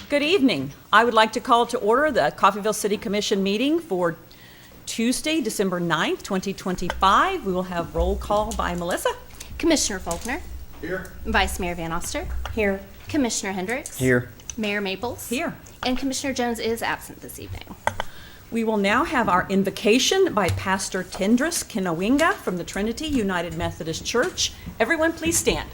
Good evening. I would like to call to order the Coffeyville City Commission meeting for Tuesday, December 9th, 2025. We will have roll call by Melissa. Commissioner Faulkner. Here. Vice Mayor Van Oster. Here. Commissioner Hendricks. Here. Mayor Maples. Here. And Commissioner Jones is absent this evening. We will now have our invocation by Pastor Tendris Kinawinga from the Trinity United Methodist Church. Everyone, please stand.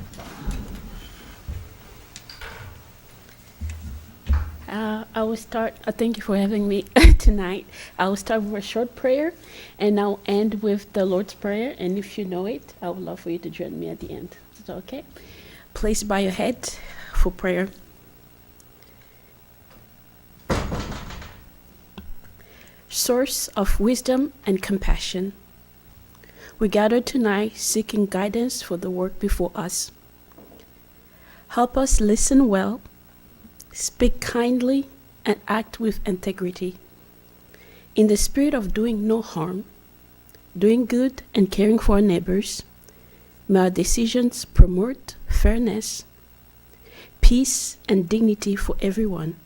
I will start, thank you for having me tonight. I will start with a short prayer and I'll end with the Lord's Prayer. And if you know it, I would love for you to join me at the end. Is that okay? Please bow your head for prayer. Source of wisdom and compassion, we gather tonight seeking guidance for the work before us. Help us listen well, speak kindly, and act with integrity. In the spirit of doing no harm, doing good and caring for our neighbors, may our decisions promote fairness, peace, and dignity for everyone,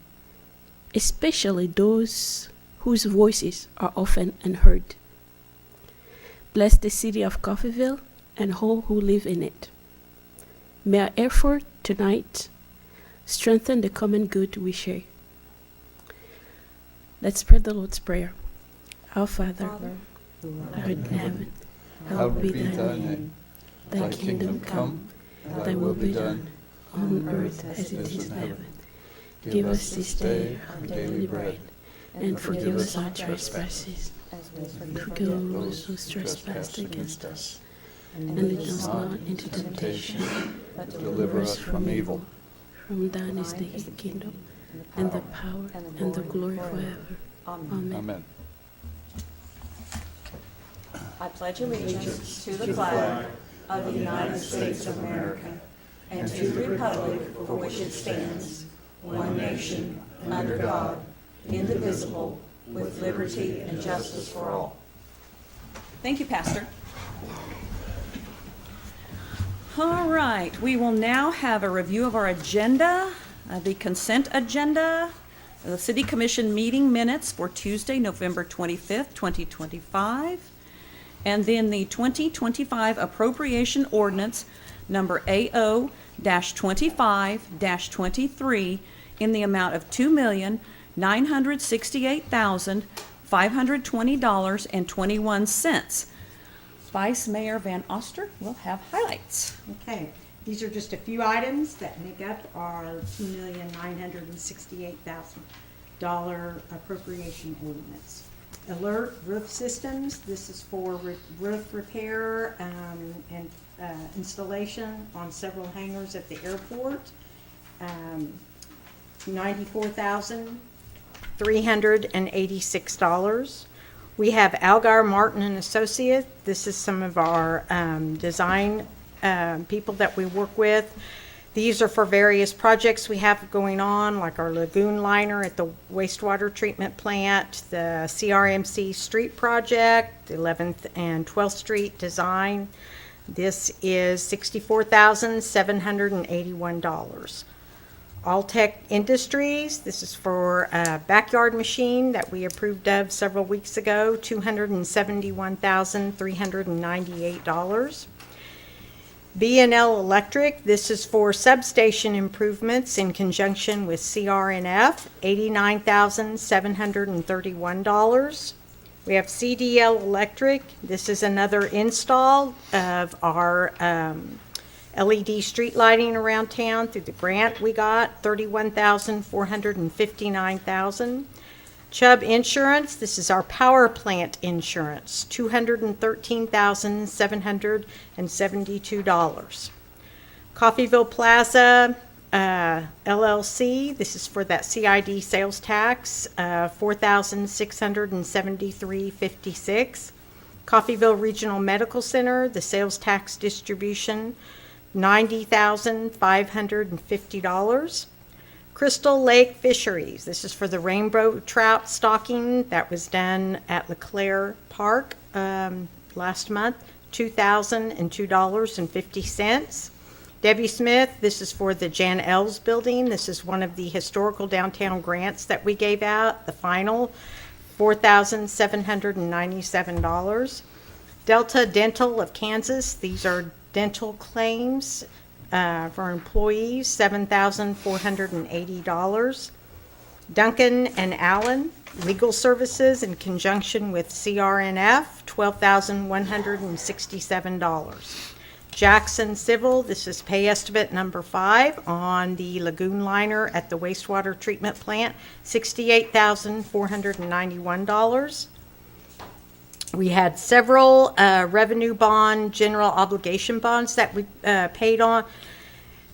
especially those whose voices are often unheard. Bless the city of Coffeyville and all who live in it. May our effort tonight strengthen the common good we share. Let's pray the Lord's Prayer. Our Father, who art in heaven, hallowed be thy name. Thy kingdom come, thy will be done, on earth as it is in heaven. Give us this day our daily bread, and forgive us our trespasses, and forgive those who trespass against us. And lead us not into temptation, but deliver us from evil. From thine is the kingdom, and the power, and the glory forever. Amen. Amen. I pledge allegiance to the flag of the United States of America and to the republic for which it stands, one nation, under God, indivisible, with liberty and justice for all. Thank you, Pastor. All right, we will now have a review of our agenda, the consent agenda, the City Commission meeting minutes for Tuesday, November 25th, 2025, and then the 2025 appropriation ordinance number AO-25-23 in the amount of $2,968,520.21. Vice Mayor Van Oster will have highlights. Okay, these are just a few items that make up our $2,968,000 appropriation ordinance. Alert roof systems, this is for roof repair and installation on several hangars at the airport. $94,386. We have Algar Martin and Associates. This is some of our design people that we work with. These are for various projects we have going on, like our lagoon liner at the wastewater treatment plant, the CRMC street project, the 11th and 12th Street design. This is $64,781. Alltech Industries, this is for a backyard machine that we approved of several weeks ago, $271,398. B&L Electric, this is for substation improvements in conjunction with CRNF, $89,731. We have CDL Electric, this is another install of our LED street lighting around town through the grant we got, $31,459,000. Chubb Insurance, this is our power plant insurance, $213,772. Coffeyville Plaza LLC, this is for that CID sales tax, $4,673.56. Coffeyville Regional Medical Center, the sales tax distribution, $90,550. Crystal Lake Fisheries, this is for the rainbow trout stocking that was done at LeClaire Park last month, $2,002.50. Debbie Smith, this is for the Jan Els building. This is one of the historical downtown grants that we gave out, the final, $4,797. Delta Dental of Kansas, these are dental claims for employees, $7,480. Duncan and Allen Legal Services in conjunction with CRNF, $12,167. Jackson Civil, this is pay estimate number 5 on the lagoon liner at the wastewater treatment plant, $68,491. We had several revenue bond, general obligation bonds that we paid on.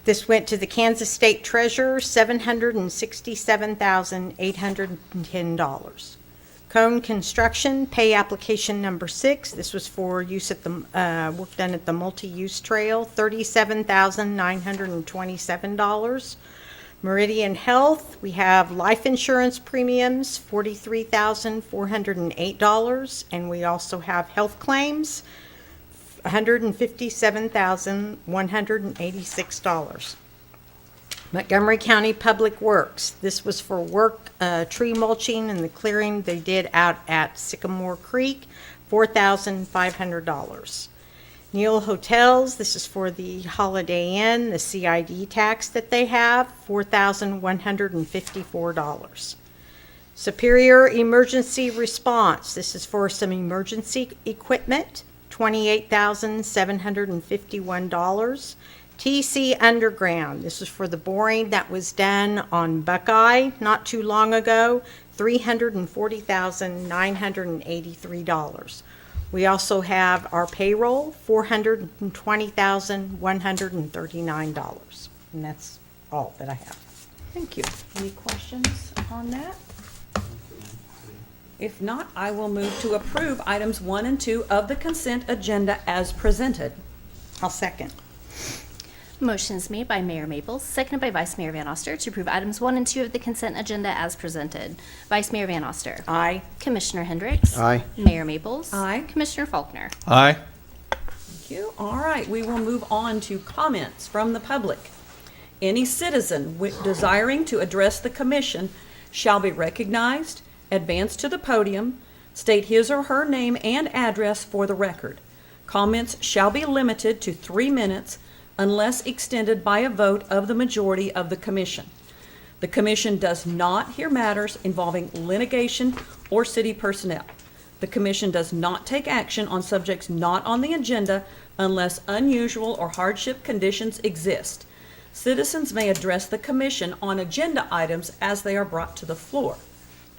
This went to the Kansas State Treasurer, $767,810. Cone Construction, pay application number 6. This was for use at the work done at the multi-use trail, $37,927. Meridian Health, we have life insurance premiums, $43,408, and we also have health claims, $157,186. Montgomery County Public Works, this was for work, tree mulching and the clearing they did out at Sycamore Creek, $4,500. Neal Hotels, this is for the Holiday Inn, the CID tax that they have, $4,154. Superior Emergency Response, this is for some emergency equipment, $28,751. TC Underground, this is for the boring that was done on Buckeye not too long ago, $340,983. We also have our payroll, $420,139. And that's all that I have. Thank you. Any questions on that? If not, I will move to approve items 1 and 2 of the consent agenda as presented. I'll second. Motion is made by Mayor Maples, seconded by Vice Mayor Van Oster to approve items 1 and 2 of the consent agenda as presented. Vice Mayor Van Oster. Aye. Commissioner Hendricks. Aye. Mayor Maples. Aye. Commissioner Faulkner. Aye. Thank you. All right, we will move on to comments from the public. Any citizen desiring to address the commission shall be recognized, advance to the podium, state his or her name and address for the record. Comments shall be limited to 3 minutes unless extended by a vote of the majority of the commission. The commission does not hear matters involving litigation or city personnel. The commission does not take action on subjects not on the agenda unless unusual or hardship conditions exist. Citizens may address the commission on agenda items as they are brought to the floor.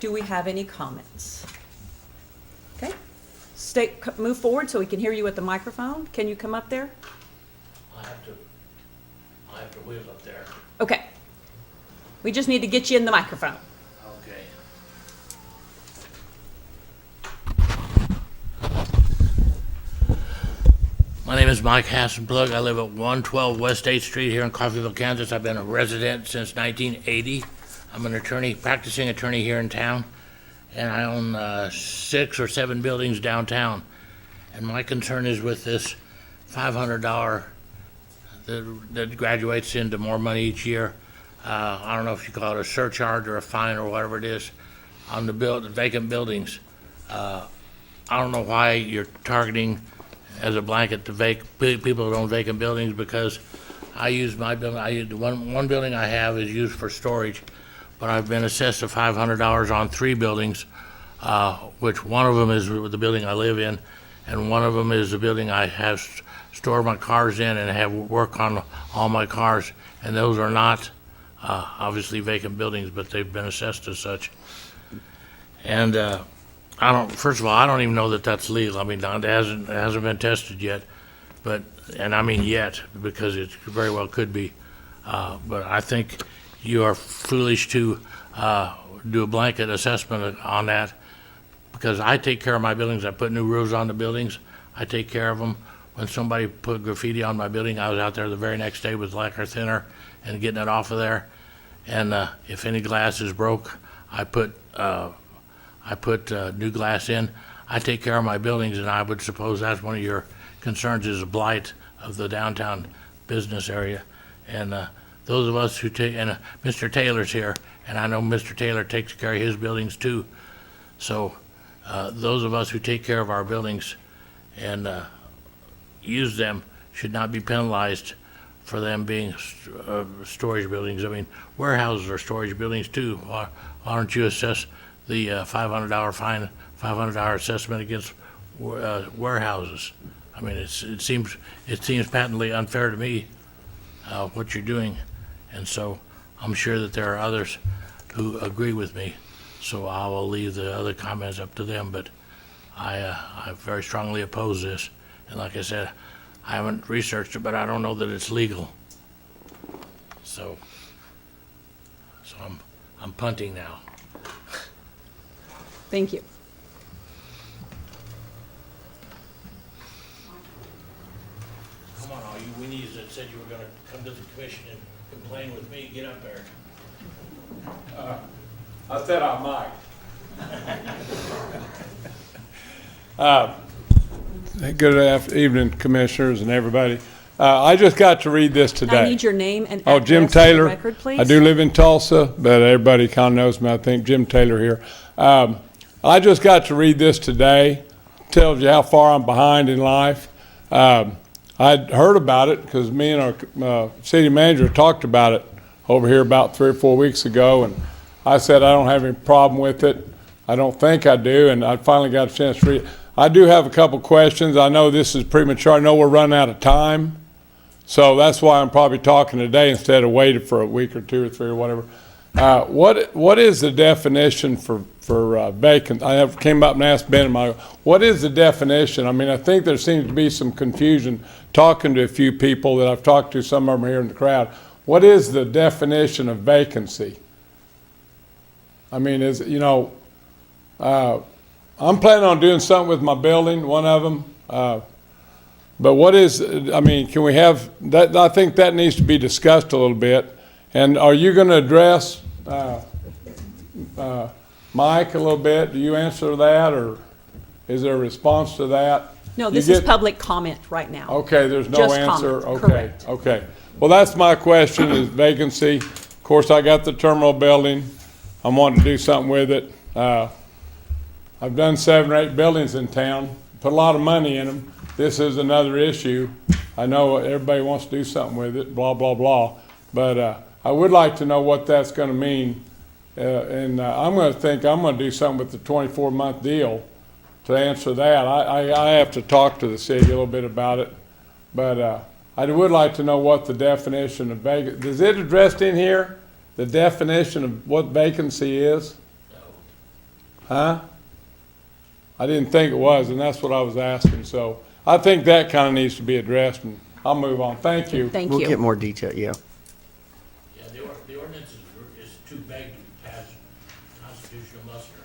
Do we have any comments? Okay. Move forward so we can hear you at the microphone. Can you come up there? I have to wheel up there. Okay. We just need to get you in the microphone. Okay. My name is Mike Hassenplug. I live at 112 West 8th Street here in Coffeyville, Kansas. I've been a resident since 1980. I'm an attorney, practicing attorney here in town, and I own 6 or 7 buildings downtown. And my concern is with this $500 that graduates into more money each year. I don't know if you call it a surcharge or a fine or whatever it is on the vacant buildings. I don't know why you're targeting as a blanket the people that own vacant buildings, because I use my building. One building I have is used for storage, but I've been assessed a $500 on 3 buildings, which one of them is the building I live in, and one of them is the building I have store my cars in and have work on all my cars, and those are not obviously vacant buildings, but they've been assessed as such. And first of all, I don't even know that that's legal. I mean, it hasn't been tested yet, and I mean yet, because it very well could be. But I think you are foolish to do a blanket assessment on that, because I take care of my buildings. I put new roofs on the buildings. I take care of them. When somebody put graffiti on my building, I was out there the very next day with lacquer thinner and getting it off of there. And if any glass is broke, I put new glass in. I take care of my buildings, and I would suppose that's one of your concerns, is the blight of the downtown business area. And those of us who take, and Mr. Taylor's here, and I know Mr. Taylor takes care of his buildings too. So those of us who take care of our buildings and use them should not be penalized for them being storage buildings. I mean, warehouses are storage buildings too. Why don't you assess the $500 fine, $500 assessment against warehouses? I mean, it seems patently unfair to me what you're doing, and so I'm sure that there are others who agree with me. So I will leave the other comments up to them, but I very strongly oppose this. And like I said, I haven't researched it, but I don't know that it's legal. So I'm punting now. Thank you. Come on, all you weenies that said you were gonna come to the commission and complain with me, get up there. I said I might. Good evening, commissioners and everybody. I just got to read this today. I need your name and Oh, address Jim for the Taylor. record, please. I do live in Tulsa, but everybody kind of knows me. I think Jim Taylor here. I just got to read this today. Tells you how far I'm behind in life. I'd heard about it because me and our city manager talked about it over here about 3 or 4 weeks ago, and I said I don't have any problem with it. I don't think I do, and I finally got a chance to read it. I do have a couple questions. I know this is premature. I know we're running out of time. So that's why I'm probably talking today instead of waiting for a week or 2 or 3 or whatever. What is the definition for vacant? I have came up and asked Ben, what is the definition? I mean, I think there seems to be some confusion talking to a few people that I've talked to, some of them are here in the crowd. What is the definition of vacancy? I mean, I'm planning on doing something with my building, one of them. But what is, I mean, can we have, that? I think that needs to be discussed a little bit. And are you going to address Mike a little bit? Do you answer that, or is there a response to that? No, this is public comment right now. Okay, there's no Just answer? comment, Okay, correct. okay. Well, that's my question, is vacancy. Of course, I got the terminal building. I'm wanting to do something with it. I've done 7 or 8 buildings in town, put a lot of money in them. This is another issue. I know everybody wants to do something with it, blah, blah, blah. But I would like to know what that's going to mean. And I'm going to do something with the 24-month deal to answer that. I have to talk to the city a little bit about it. But I would like to know what the definition of vacancy, is it addressed in here? The definition of what vacancy is? Huh? I didn't think it was, and that's what I was asking. So I think that kind of needs to be addressed, and I'll move on. Thank you. Thank We'll you. get more detail, yeah. Yeah, the ordinance is too vague to pass constitutional muster.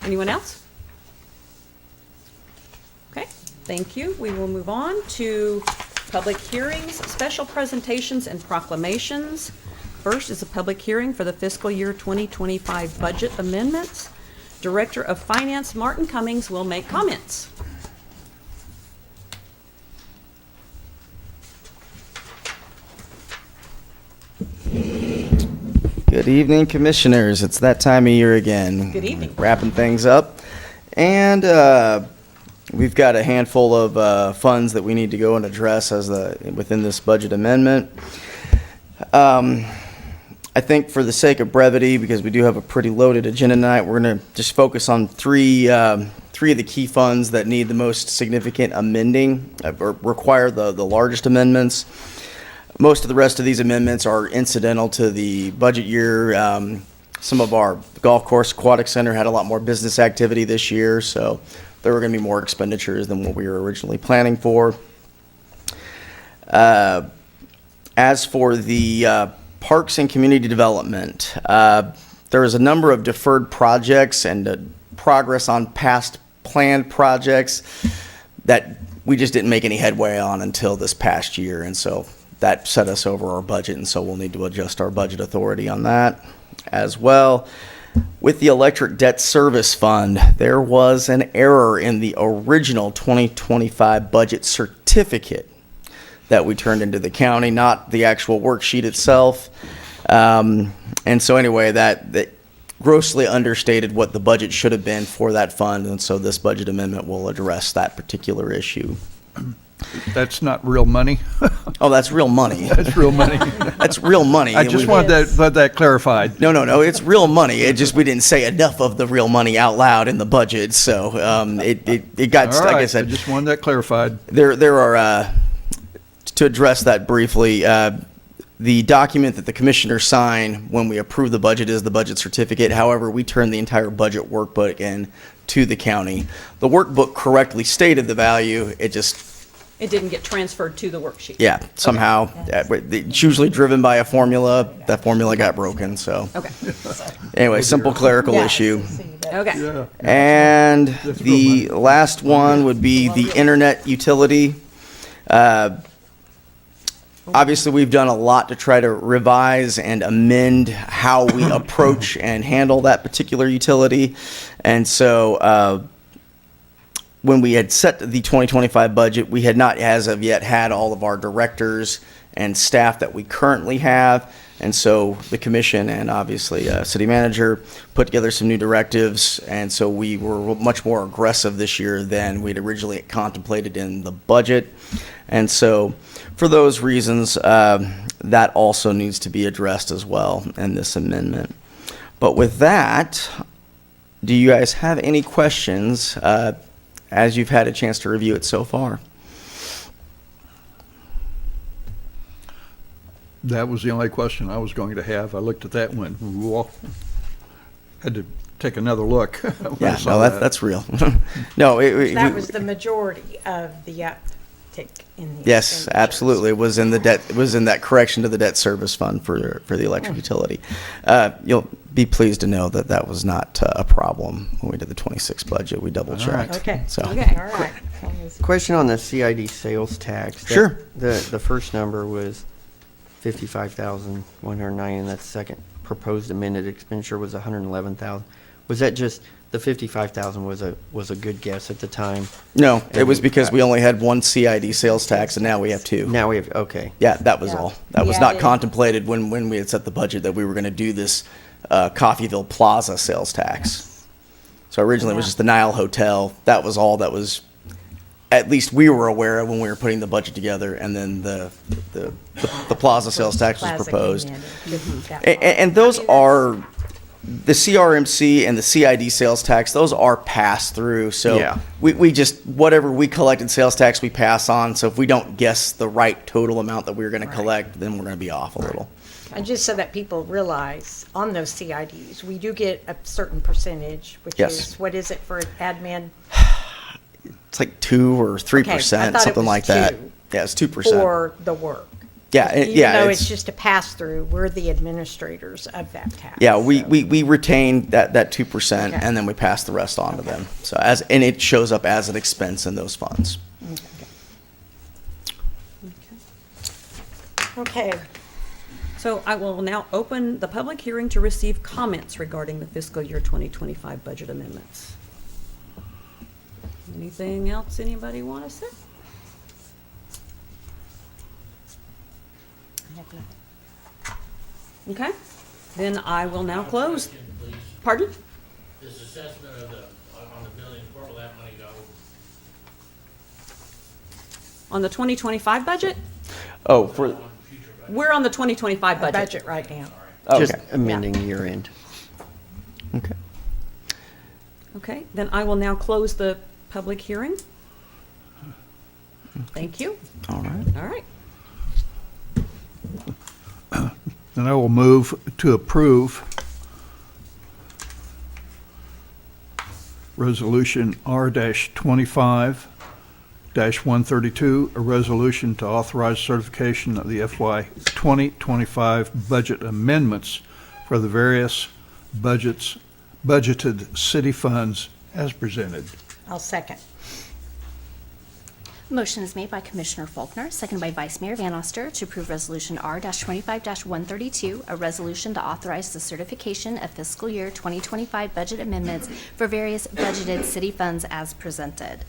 Anyone else? Okay, thank you. We will move on to public hearings, special presentations, and proclamations. First is a public hearing for the fiscal year 2025 budget amendments. Director of Finance Martin Cummings will make comments. Good evening, commissioners. It's that time of year again. Good evening. Wrapping things up. And we've got a handful of funds that we need to go and address within this budget amendment. I think for the sake of brevity, because we do have a pretty loaded agenda tonight, we're going to just focus on three of the key funds that need the most significant amending, or require the largest amendments. Most of the rest of these amendments are incidental to the budget year. Some of our golf course, aquatic center had a lot more business activity this year, so there were going to be more expenditures than what we were originally planning for. As for the Parks and Community Development, there is a number of deferred projects and progress on past planned projects that we just didn't make any headway on until this past year, and so that set us over our budget, and so we'll need to adjust our budget authority on that as well. With the Electric Debt Service Fund, there was an error in the original 2025 budget certificate. that we turned into the county, not the actual worksheet itself. And so anyway, that grossly understated what the budget should have been for that fund, and so this budget amendment will address that particular issue. That's not real money. Oh, that's real money. That's real money. That's real money. I just wanted that clarified. No, it's real money. It just, we didn't say enough of the real money out loud in the budget, so it got, All like I right, said, I just wanted that clarified. there are, to address that briefly, the document that the commissioners sign when we approve the budget is the budget certificate. However, we turn the entire budget workbook in to the county. The workbook correctly stated the value, it just, It didn't get transferred to the worksheet? yeah, somehow, it's usually driven by a formula. That formula got broken, so. Okay, Anyway, simple clerical Yeah. issue. okay. And That's the real money. last one would be the internet utility. Obviously, we've done a lot to try to revise and amend how we approach and handle that particular utility. And so, when we had set the 2025 budget, we had not as of yet had all of our directors and staff that we currently have. And so the commission and obviously city manager put together some new directives. And so we were much more aggressive this year than we'd originally contemplated in the budget. And so for those reasons, that also needs to be addressed as well in this amendment. But with that, do you guys have any questions as you've had a chance to review it so far? That was the only question I was going to have. I looked at that one. Had to take another look. when I Yeah, saw no, that. that's real. No, That was the majority of the uptick in the yes, expenditures. absolutely. It was in the debt. It was in that correction to the debt service fund for the electric utility. You'll be pleased to know that that was not a problem when we did the 26 budget. We double checked. Okay. So Okay. All right. Question on the CID sales tax. That- Sure. The first number was 55,109, and that second proposed amended expenditure was 111,000. Was that just, the 55,000 was a good guess at the time? no, it was because we only had one CID sales tax, and now we have two. Now we have, okay. Yeah, that was Yeah. all. That was We not added- contemplated when we had set the budget that we were going to do this Coffeyville Plaza sales tax. So originally it was Yeah. just the Nile Hotel. That was all that was, at least we were aware of when we were putting the budget together, and then the Plaza sales tax was Plaza proposed. came in that And those are, the CRMC and the CID sales tax, those are passed through. So Yeah. we just, whatever we collected sales tax, we pass on. So if we don't guess the right total amount that we're going to collect, then we're going to be off a little. And just so that people realize, on those CIDs, we do get a certain percentage, which Yes. is, what is it for admin? It's like 2 or 3%, thought it something was like that. 2 Yeah, it's 2%. For the work. Yeah, Even yeah, though it's- it's just a pass-through, we're the administrators of that tax. Yeah, we, so- we retain that 2%, Okay. and then we pass the rest on to them. So and it shows up as an expense in those funds. Okay, So I will now open the public hearing to receive comments regarding the fiscal year 2025 budget amendments. Anything else anybody want to say? Okay, then I will now close. Question, please. Pardon? This assessment of on the buildings, where will that money go? On the 2025 budget? Oh, for, On future budget? We're on the 2025 budget. budget right now. Just okay, amending year end. okay. Okay, then I will now close the public hearing. Thank you. All right. All right. And I will move to approve Resolution R-25-132, a resolution to authorize certification of the FY 2025 budget amendments for the various budgeted city funds as presented. I'll second. Motion is made by Commissioner Faulkner, seconded by Vice Mayor Van Oster, to approve Resolution R-25-132, a resolution to authorize the certification of fiscal year 2025 budget amendments for various budgeted city funds as presented.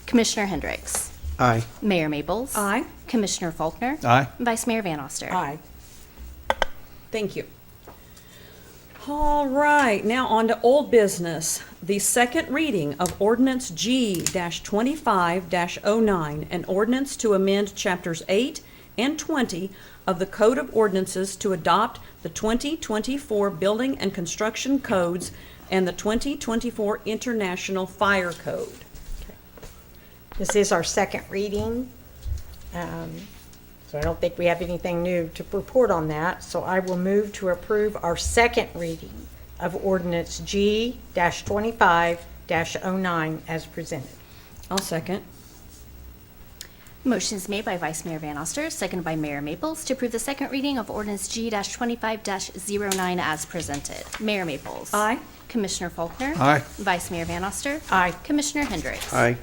Commissioner Hendricks. Aye. Mayor Maples. Aye. Commissioner Faulkner. Aye. Vice Mayor Van Oster. Aye. Thank you. All right, now on to old business. The second reading of ordinance G-25-09, an ordinance to amend chapters 8 and 20 of the Code of Ordinances to adopt the 2024 Building and Construction Codes and the 2024 International Fire Code. This is our second reading. So I don't think we have anything new to report on that. So I will move to approve our second reading of ordinance G-25-09 as presented. I'll second. Motion is made by Vice Mayor Van Oster, seconded by Mayor Maples, to approve the second reading of ordinance G-25-09 as presented. Mayor Maples. Aye. Commissioner Faulkner. Aye. Vice Mayor Van Oster. Aye. Commissioner Hendricks. Aye.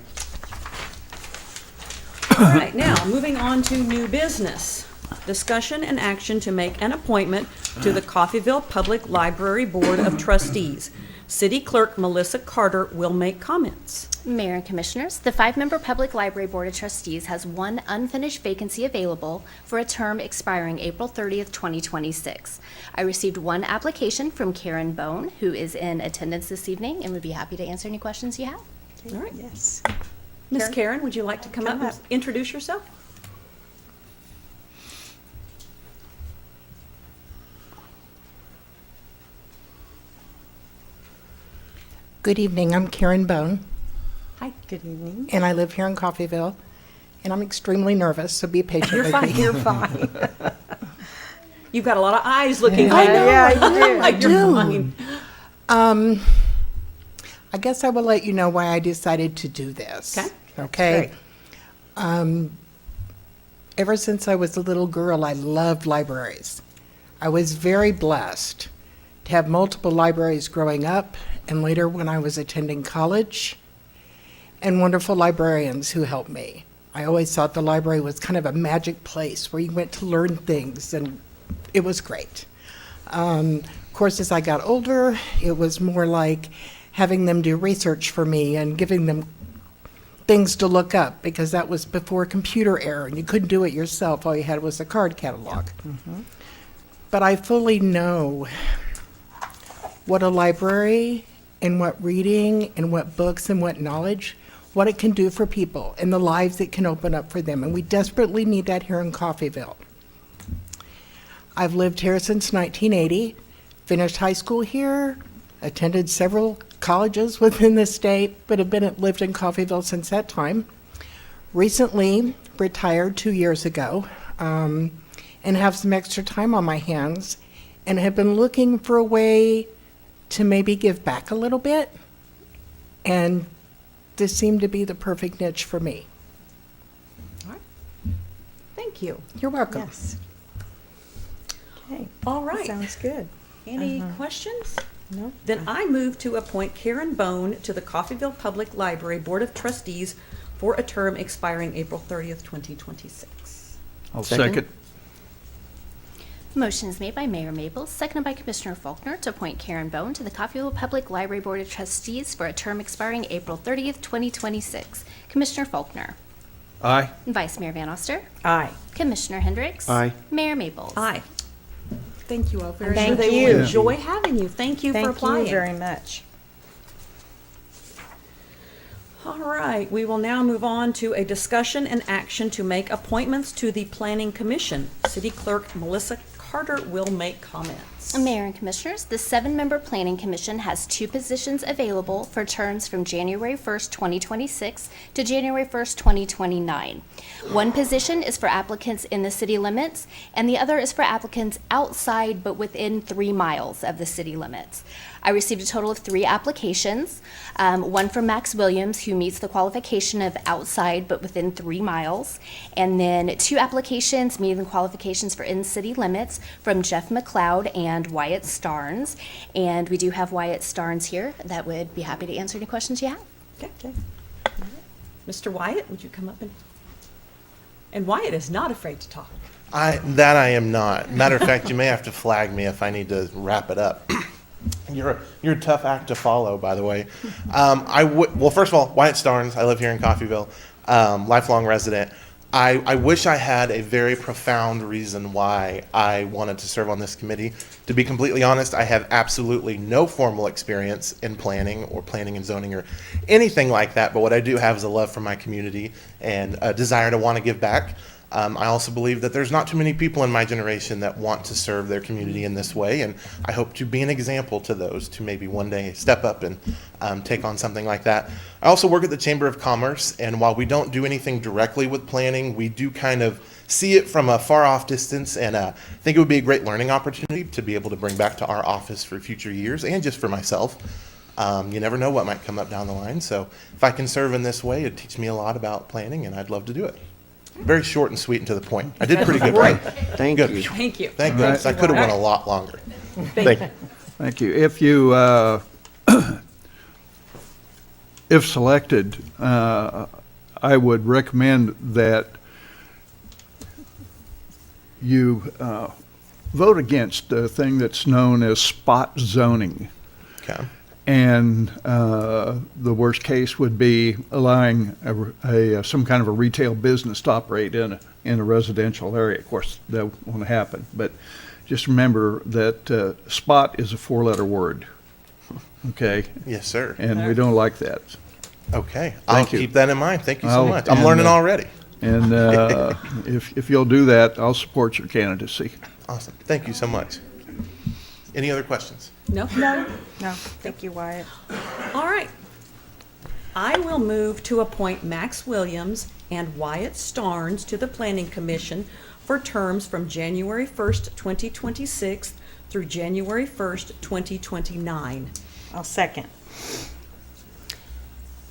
All right, now, moving on to new business. Discussion and action to make an appointment to the Coffeyville Public Library Board of Trustees. City Clerk Melissa Carter will make comments. Mayor and Commissioners, the 5-member Public Library Board of Trustees has one unfinished vacancy available for a term expiring April 30th, 2026. I received one application from Karen Bone, who is in attendance this evening and would be happy to answer any questions you have. All right. Yes. Ms. Karen, would you like to come up and introduce yourself? Good evening, I'm Karen Bone, Hi, good evening. and I live here in Coffeyville, and I'm extremely nervous, so be patient You're with fine, me. you're fine. You've got a lot of eyes looking I at know, you. Yeah, you do. Like you're fine. I guess I will let you know why I decided to do this. Okay. Okay? Ever since I was a little girl, I loved libraries. I was very blessed to have multiple libraries growing up, and later when I was attending college, and wonderful librarians who helped me. I always thought the library was kind of a magic place where you went to learn things, and it was great. Of course, as I got older, it was more like having them do research for me and giving them things to look up, because that was before computer era, and you couldn't do it yourself. All you had was a card catalog. But I fully know what a library and what reading and what books and what knowledge, what it can do for people and the lives it can open up for them. And we desperately need that here in Coffeyville. I've lived here since 1980, finished high school here, attended several colleges within the state, but have lived in Coffeyville since that time. Recently retired 2 years ago, and have some extra time on my hands, and have been looking for a way to maybe give back a little bit, and this seemed to be the perfect niche for me. Thank you. You're welcome. Yes. Okay, All right. sounds good. Any questions? No? Then I move to appoint Karen Bone to the Coffeyville Public Library Board of Trustees for a term expiring April 30th, 2026. I'll Second. second. Motion is made by Mayor Maples, seconded by Commissioner Faulkner, to appoint Karen Bone to the Coffeyville Public Library Board of Trustees for a term expiring April 30th, 2026. Commissioner Faulkner. Aye. Vice Mayor Van Oster. Aye. Commissioner Hendricks. Aye. Mayor Maples. Aye. Thank you all very much. Thank They will you. enjoy having you. Thank you for Thank applying. you very much. All right, we will now move on to a discussion and action to make appointments to the Planning Commission. City Clerk Melissa Carter will make comments. Mayor and Commissioners, the 7-member Planning Commission has 2 positions available for terms from January 1st, 2026 to January 1st, 2029. One position is for applicants in the city limits, and the other is for applicants outside but within 3 miles of the city limits. I received a total of 3 applications, one from Max Williams, who meets the qualification of outside but within 3 miles, and then 2 applications meeting the qualifications for in-city limits from Jeff McLeod and Wyatt Starnes. And we do have Wyatt Starnes here that would be happy to answer any questions you have. Okay. Mr. Wyatt, would you come up and Wyatt is not afraid to talk. I am not. Matter of fact, you may have to flag me if I need to wrap it up. You're a tough act to follow, by the way. Well, first of all, Wyatt Starnes. I live here in Coffeyville. lifelong resident. I wish I had a very profound reason why I wanted to serve on this committee. To be completely honest, I have absolutely no formal experience in planning or planning and zoning or anything like that, but what I do have is a love for my community and a desire to want to give back. I also believe that there's not too many people in my generation that want to serve their community in this way, and I hope to be an example to those to maybe one day step up and take on something like that. I also work at the Chamber of Commerce, and while we don't do anything directly with planning, we do kind of see it from a far off distance, and I think it would be a great learning opportunity to be able to bring back to our office for future years and just for myself. You never know what might come up down the line, so if I can serve in this way, it'd teach me a lot about planning, and I'd love to do it. Very short and sweet and to the point. I did pretty good, right? Thank Good. you. Thank you. Thank goodness. I could have went a lot longer. Thank you. Thank you. If you, if selected, I would recommend that you vote against the thing that's known as spot zoning. Okay. And the worst case would be allowing some kind of a retail business to operate in a residential area. Of course, that won't happen, but just remember that spot is a 4-letter word. Okay, Yes, sir. and we don't like that. Okay. I'll Thank you. keep that in mind. Thank you so I'll- much. I'm and, learning already. And if you'll do that, I'll support your candidacy. Awesome. Thank you so much. Any other questions? No? No, thank you, Wyatt. All right. I will move to appoint Max Williams and Wyatt Starnes to the Planning Commission for terms from January 1st, 2026 through January 1st, 2029. I'll second.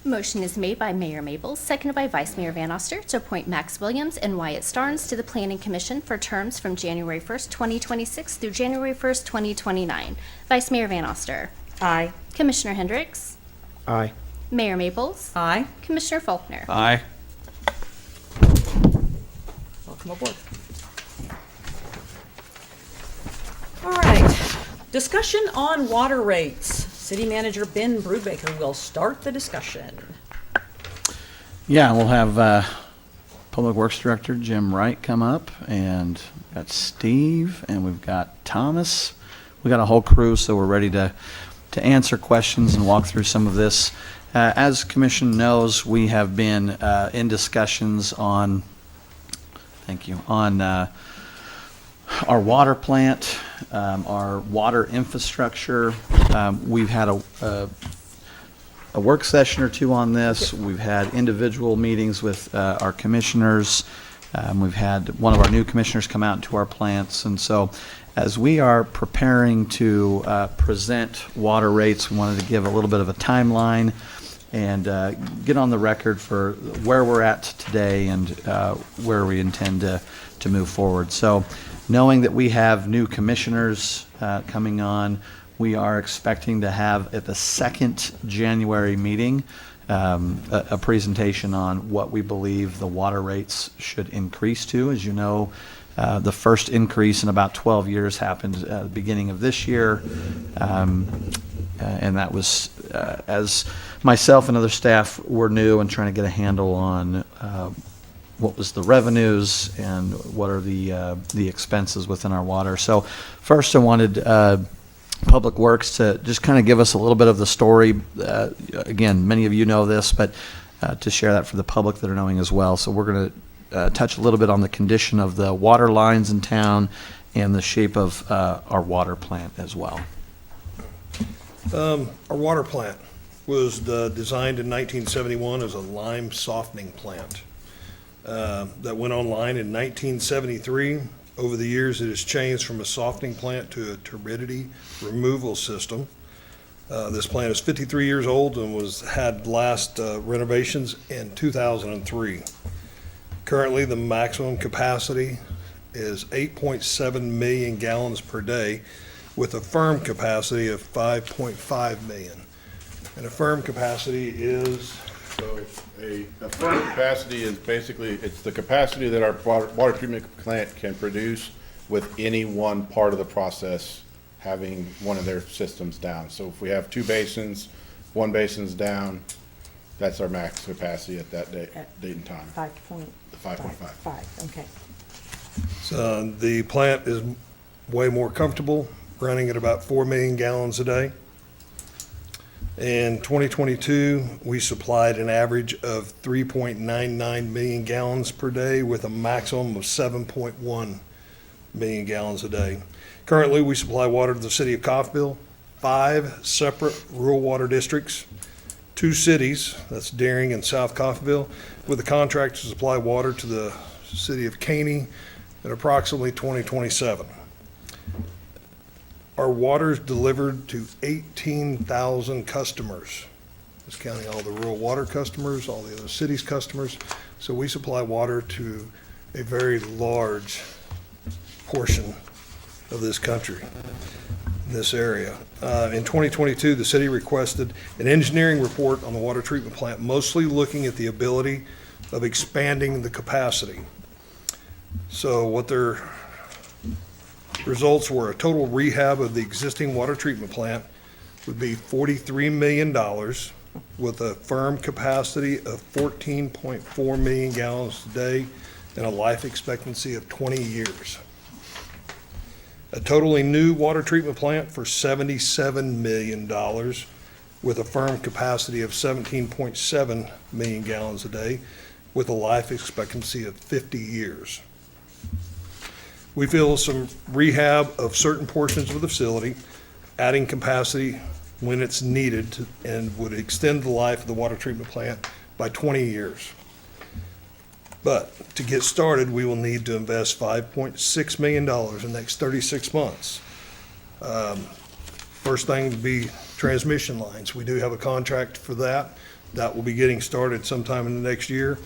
Motion is made by Mayor Mabel, seconded by Vice Mayor Van Oster, to appoint Max Williams and Wyatt Starnes to the Planning Commission for terms from January 1st, 2026 through January 1st, 2029. Vice Mayor Van Oster. Aye. Commissioner Hendricks. Aye. Mayor Maples. Aye. Commissioner Faulkner. Aye. Welcome aboard. All right. Discussion on water rates. City Manager Ben Brubaker will start the discussion. Yeah, we'll have Public Works Director Jim Wright come up, and we've got Steve, and we've got Thomas. We got a whole crew, so we're ready to answer questions and walk through some of this. As Commission knows, we have been in discussions on, thank you, on our water plant, our water infrastructure. We've had a work session or two on this. We've had individual meetings with our commissioners. We've had one of our new commissioners come out to our plants. And so as we are preparing to present water rates, we wanted to give a little bit of a timeline and get on the record for where we're at today and where we intend to move forward. So knowing that we have new commissioners coming on, we are expecting to have at the second January meeting a presentation on what we believe the water rates should increase to. As you know, the first increase in about 12 years happened at the beginning of this year. And that was as myself and other staff were new and trying to get a handle on what was the revenues and what are the expenses within our water. So first I wanted Public Works to just kind of give us a little bit of the story. Again, many of you know this, but to share that for the public that are knowing as well. So we're going to touch a little bit on the condition of the water lines in town and the shape of our water plant as well. Our water plant was designed in 1971 as a lime softening plant that went online in 1973. Over the years, it has changed from a softening plant to a turbidity removal system. This plant is 53 years old and had last renovations in 2003. Currently, the maximum capacity is 8.7 million gallons per day, with a firm capacity of 5.5 million. And a firm capacity is, So a firm capacity is basically, it's the capacity that our water treatment plant can produce with any one part of the process having one of their systems down. So if we have two basins, one basin's down, That's our max capacity at that date and time. 5.5. The 5.5. Okay. So the plant is way more comfortable, running at about 4 million gallons a day. In 2022, we supplied an average of 3.99 million gallons per day with a maximum of 7.1 million gallons a day. Currently, we supply water to the city of Coffeyville, 5 separate rural water districts, 2 cities, that's Daring and South Coffeyville, with a contract to supply water to the city of Caney in approximately 2027. Our water is delivered to 18,000 customers. That's counting all the rural water customers, all the other cities' customers. So we supply water to a very large portion of this country, in this area. In 2022, the city requested an engineering report on the water treatment plant, mostly looking at the ability of expanding the capacity. So what their results were, a total rehab of the existing water treatment plant would be $43 million with a firm capacity of 14.4 million gallons a day and a life expectancy of 20 years. A totally new water treatment plant for $77 million with a firm capacity of 17.7 million gallons a day with a life expectancy of 50 years. We feel some rehab of certain portions of the facility, adding capacity when it's needed and would extend the life of the water treatment plant by 20 years. But to get started, we will need to invest $5.6 million in the next 36 months. First thing would be transmission lines. We do have a contract for that. That will be getting started sometime in the next year.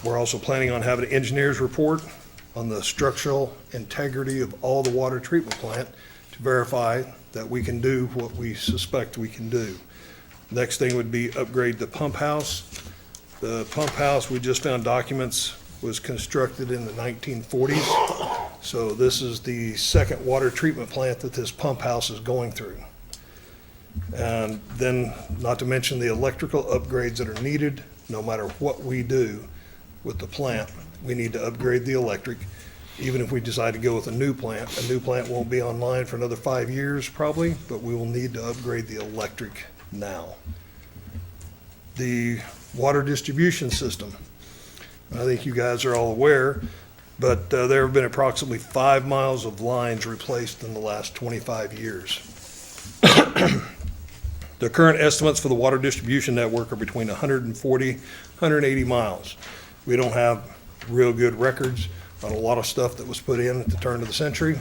We're also planning on having an engineer's report on the structural integrity of all the water treatment plant to verify that we can do what we suspect we can do. Next thing would be upgrade the pump house. The pump house, we just found documents, was constructed in the 1940s. So this is the second water treatment plant that this pump house is going through. And then, not to mention the electrical upgrades that are needed, no matter what we do with the plant, we need to upgrade the electric. Even if we decide to go with a new plant won't be online for another 5 years probably, but we will need to upgrade the electric now. The water distribution system. I think you guys are all aware, but there have been approximately 5 miles of lines replaced in the last 25 years. The current estimates for the water distribution network are between 140, 180 miles. We don't have real good records on a lot of stuff that was put in at the turn of the century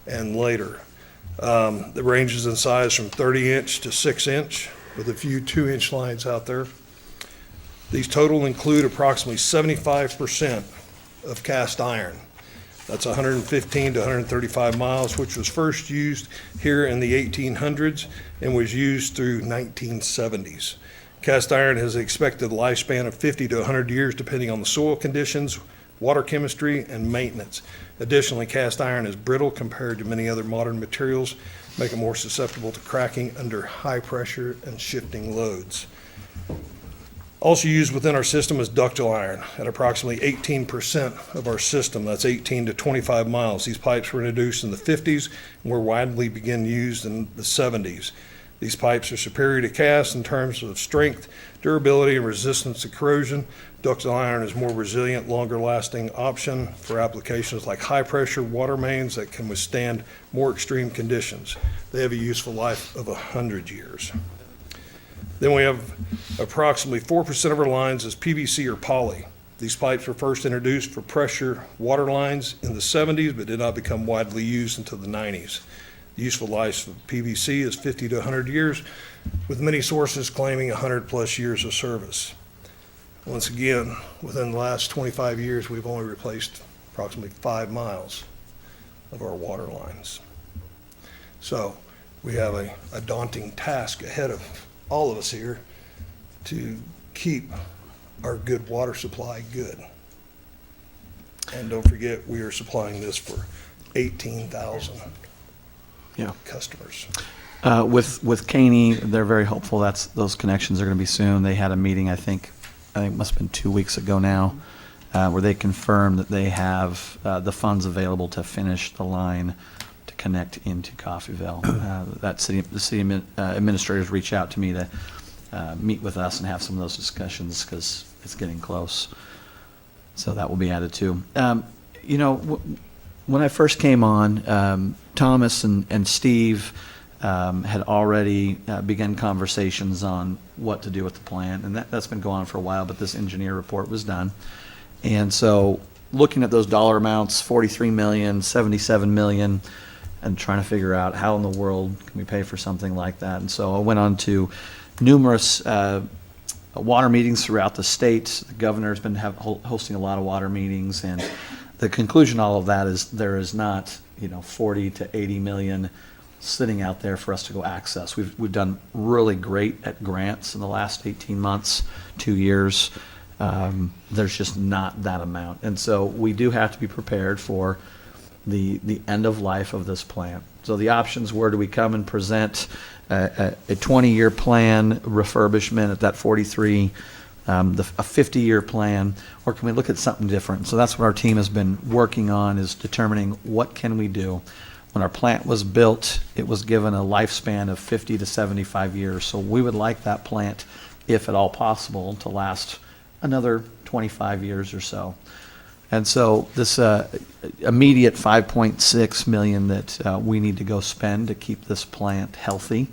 and later. The ranges in size from 30-inch to 6-inch with a few 2-inch lines out there. These total include approximately 75% of cast iron. That's 115 to 135 miles, which was first used here in the 1800s and was used through 1970s. Cast iron has an expected lifespan of 50 to 100 years depending on the soil conditions, water chemistry, and maintenance. Additionally, cast iron is brittle compared to many other modern materials, making it more susceptible to cracking under high pressure and shifting loads. Also used within our system is ductile iron at approximately 18% of our system. That's 18 to 25 miles. These pipes were introduced in the 50s and were widely begun used in the 70s. These pipes are superior to cast in terms of strength, durability, and resistance to corrosion. Ductile iron is more resilient, longer-lasting option for applications like high-pressure water mains that can withstand more extreme conditions. They have a useful life of 100 years. Then we have approximately 4% of our lines as PVC or poly. These pipes were first introduced for pressure water lines in the 70s, but did not become widely used until the 90s. The useful life of PVC is 50 to 100 years, with many sources claiming 100+ years of service. Once again, within the last 25 years, we've only replaced approximately 5 miles of our water lines. So we have a daunting task ahead of all of us here to keep our good water supply good. And don't forget, we are supplying this for 18,000 customers. With Caney, they're very hopeful. Those connections are going to be soon. They had a meeting, I think it must have been 2 weeks ago now, where they confirmed that they have the funds available to finish the line to connect into Coffeyville. The city administrators reach out to me to meet with us and have some of those discussions because it's getting close. So that will be added too. When I first came on, Thomas and Steve had already begun conversations on what to do with the plant, and that's been going on for a while, but this engineer report was done. And so looking at those dollar amounts, 43 million, 77 million, and trying to figure out how in the world can we pay for something like that. And so I went on to numerous water meetings throughout the state. The governor's been hosting a lot of water meetings, and the conclusion of all of that is there is not 40 to 80 million sitting out there for us to go access. We've done really great at grants in the last 18 months, 2 years. There's just not that amount. And so we do have to be prepared for the end of life of this plant. So the options were, do we come and present a 20-year plan refurbishment at that 43, a 50-year plan, or can we look at something different? So that's what our team has been working on, is determining what can we do. When our plant was built, it was given a lifespan of 50 to 75 years. So we would like that plant, if at all possible, to last another 25 years or so. And so this immediate $5.6 million that we need to go spend to keep this plant healthy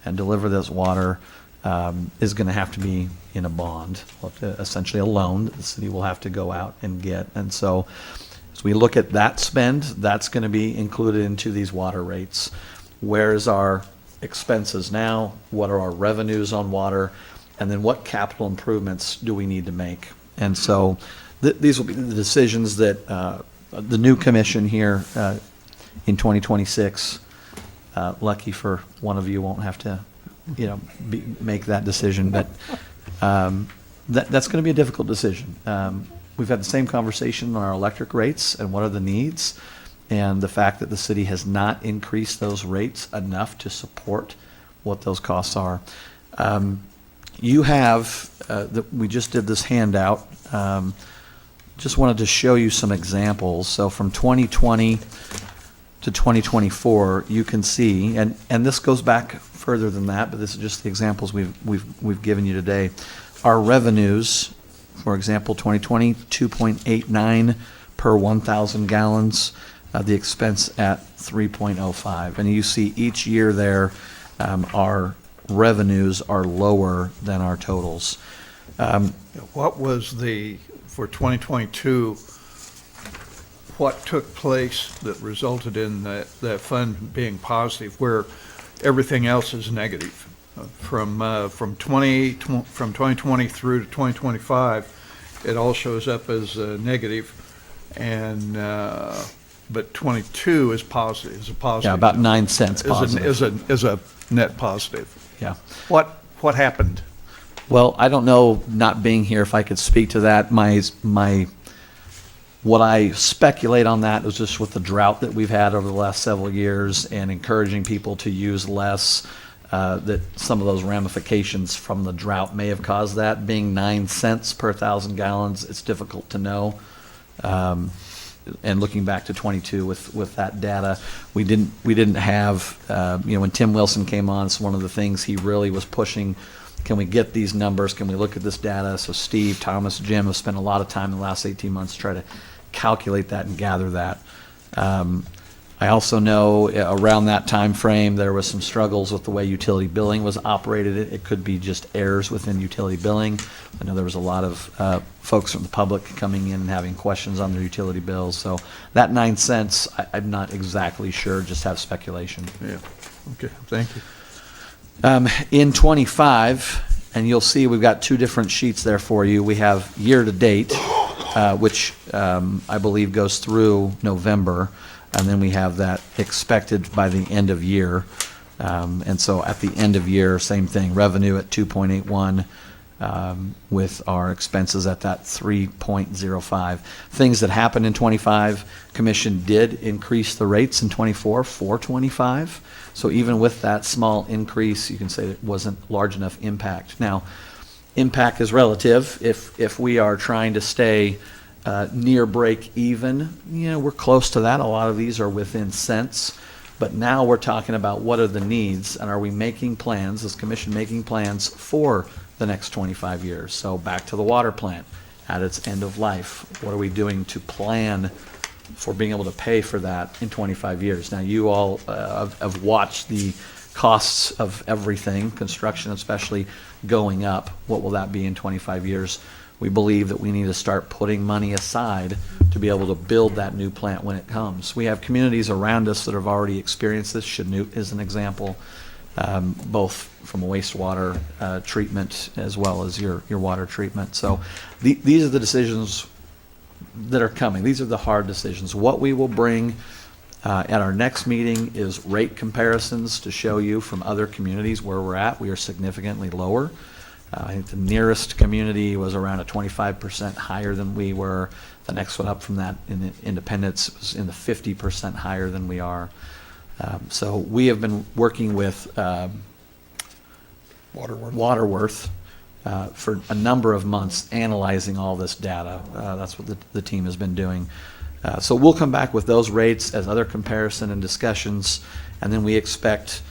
and deliver this water is going to have to be in a bond, essentially a loan that the city will have to go out and get. And so as we look at that spend, that's going to be included into these water rates. Where is our expenses now? What are our revenues on water? And then what capital improvements do we need to make? And so these will be the decisions that the new commission here in 2026, lucky for one of you, won't have to make that decision. But that's going to be a difficult decision. We've had the same conversation on our electric rates and what are the needs, and the fact that the city has not increased those rates enough to support what those costs are. You have, we just did this handout, just wanted to show you some examples. So from 2020 to 2024, you can see, and this goes back further than that, but this is just the examples we've given you today. Our revenues, for example, 2020, 2.89 per 1,000 gallons. The expense at 3.05. And you see each year there, our revenues are lower than our totals. What was for 2022, what took place that resulted in that fund being positive where everything else is negative? From 2020 through to 2025, it all shows up as negative, and but 22 is positive. Is a positive. Yeah, about 9 cents positive. Is a net positive. Yeah. What happened? Well, I don't know, not being here, if I could speak to that. What I speculate on that was just with the drought that we've had over the last several years and encouraging people to use less, that some of those ramifications from the drought may have caused that. Being 9 cents per 1,000 gallons, it's difficult to know. And looking back to 22 with that data, we didn't have, when Tim Wilson came on, it's one of the things he really was pushing. Can we get these numbers? Can we look at this data? So Steve, Thomas, Jim have spent a lot of time in the last 18 months to try to calculate that and gather that. I also know around that time frame there was some struggles with the way utility billing was operated. It could be just errors within utility billing. I know there was a lot of folks from the public coming in and having questions on their utility bills. So that 9 cents, I'm not exactly sure, just have speculation. Yeah. Okay. Thank you. In 25, and you'll see we've got two different sheets there for you. We have year to date, which I believe goes through November. And then we have that expected by the end of year. And so at the end of year, same thing, revenue at 2.81, with our expenses at that 3.05. Things that happened in '25, Commission did increase the rates in '24 for '25. So even with that small increase, you can say it wasn't large enough impact. Now, impact is relative. If we are trying to stay near break even, we're close to that. A lot of these are within cents. But now we're talking about what are the needs, and are we making plans, is Commission making plans for the next 25 years? So back to the water plant at its end of life. What are we doing to plan for being able to pay for that in 25 years? Now, you all have watched the costs of everything, construction especially, going up. What will that be in 25 years? We believe that we need to start putting money aside to be able to build that new plant when it comes. We have communities around us that have already experienced this. Chanute is an example, both from a wastewater treatment as well as your water treatment. So these are the decisions that are coming. These are the hard decisions. What we will bring at our next meeting is rate comparisons to show you from other communities where we're at. We are significantly lower. I think the nearest community was around a 25% higher than we were. The next one up from that in Independence was in the 50% higher than we are. So we have been working with Waterworth for a number of months, analyzing all this data. That's what the team has been doing. So we'll come back with those rates as other comparison and discussions, and then we expect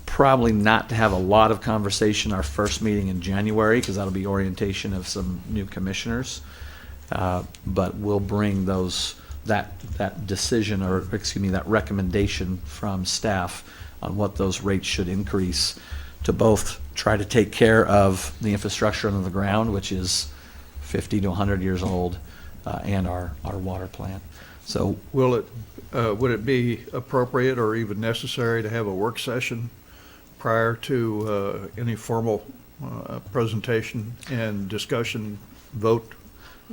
probably not to have a lot of conversation our first meeting in January, because that'll be orientation of some new commissioners. But we'll bring that decision, or excuse me, that recommendation from staff on what those rates should increase to both try to take care of the infrastructure under the ground, which is 50 to 100 years old, and our water plant. So would it be appropriate or even necessary to have a work session prior to any formal presentation and discussion vote?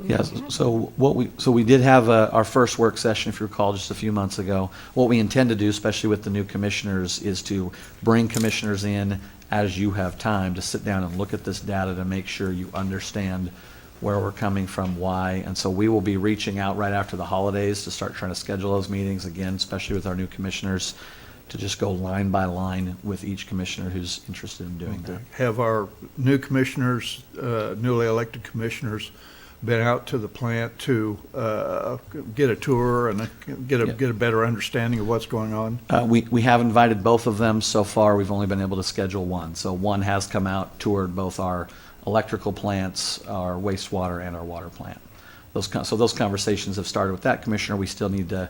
Yes, so we did have our first work session, if you recall, just a few months ago. What we intend to do, especially with the new commissioners, is to bring commissioners in as you have time to sit down and look at this data to make sure you understand where we're coming from, why. And so we will be reaching out right after the holidays to start trying to schedule those meetings again, especially with our new commissioners, to just go line by line with each commissioner who's interested in doing that. Have our new commissioners, newly elected commissioners, been out to the plant to get a tour and get a better understanding of what's going on? We have invited both of them so far. We've only been able to schedule one. So one has come out, toured both our electrical plants, our wastewater, and our water plant. So those conversations have started with that commissioner. We still need to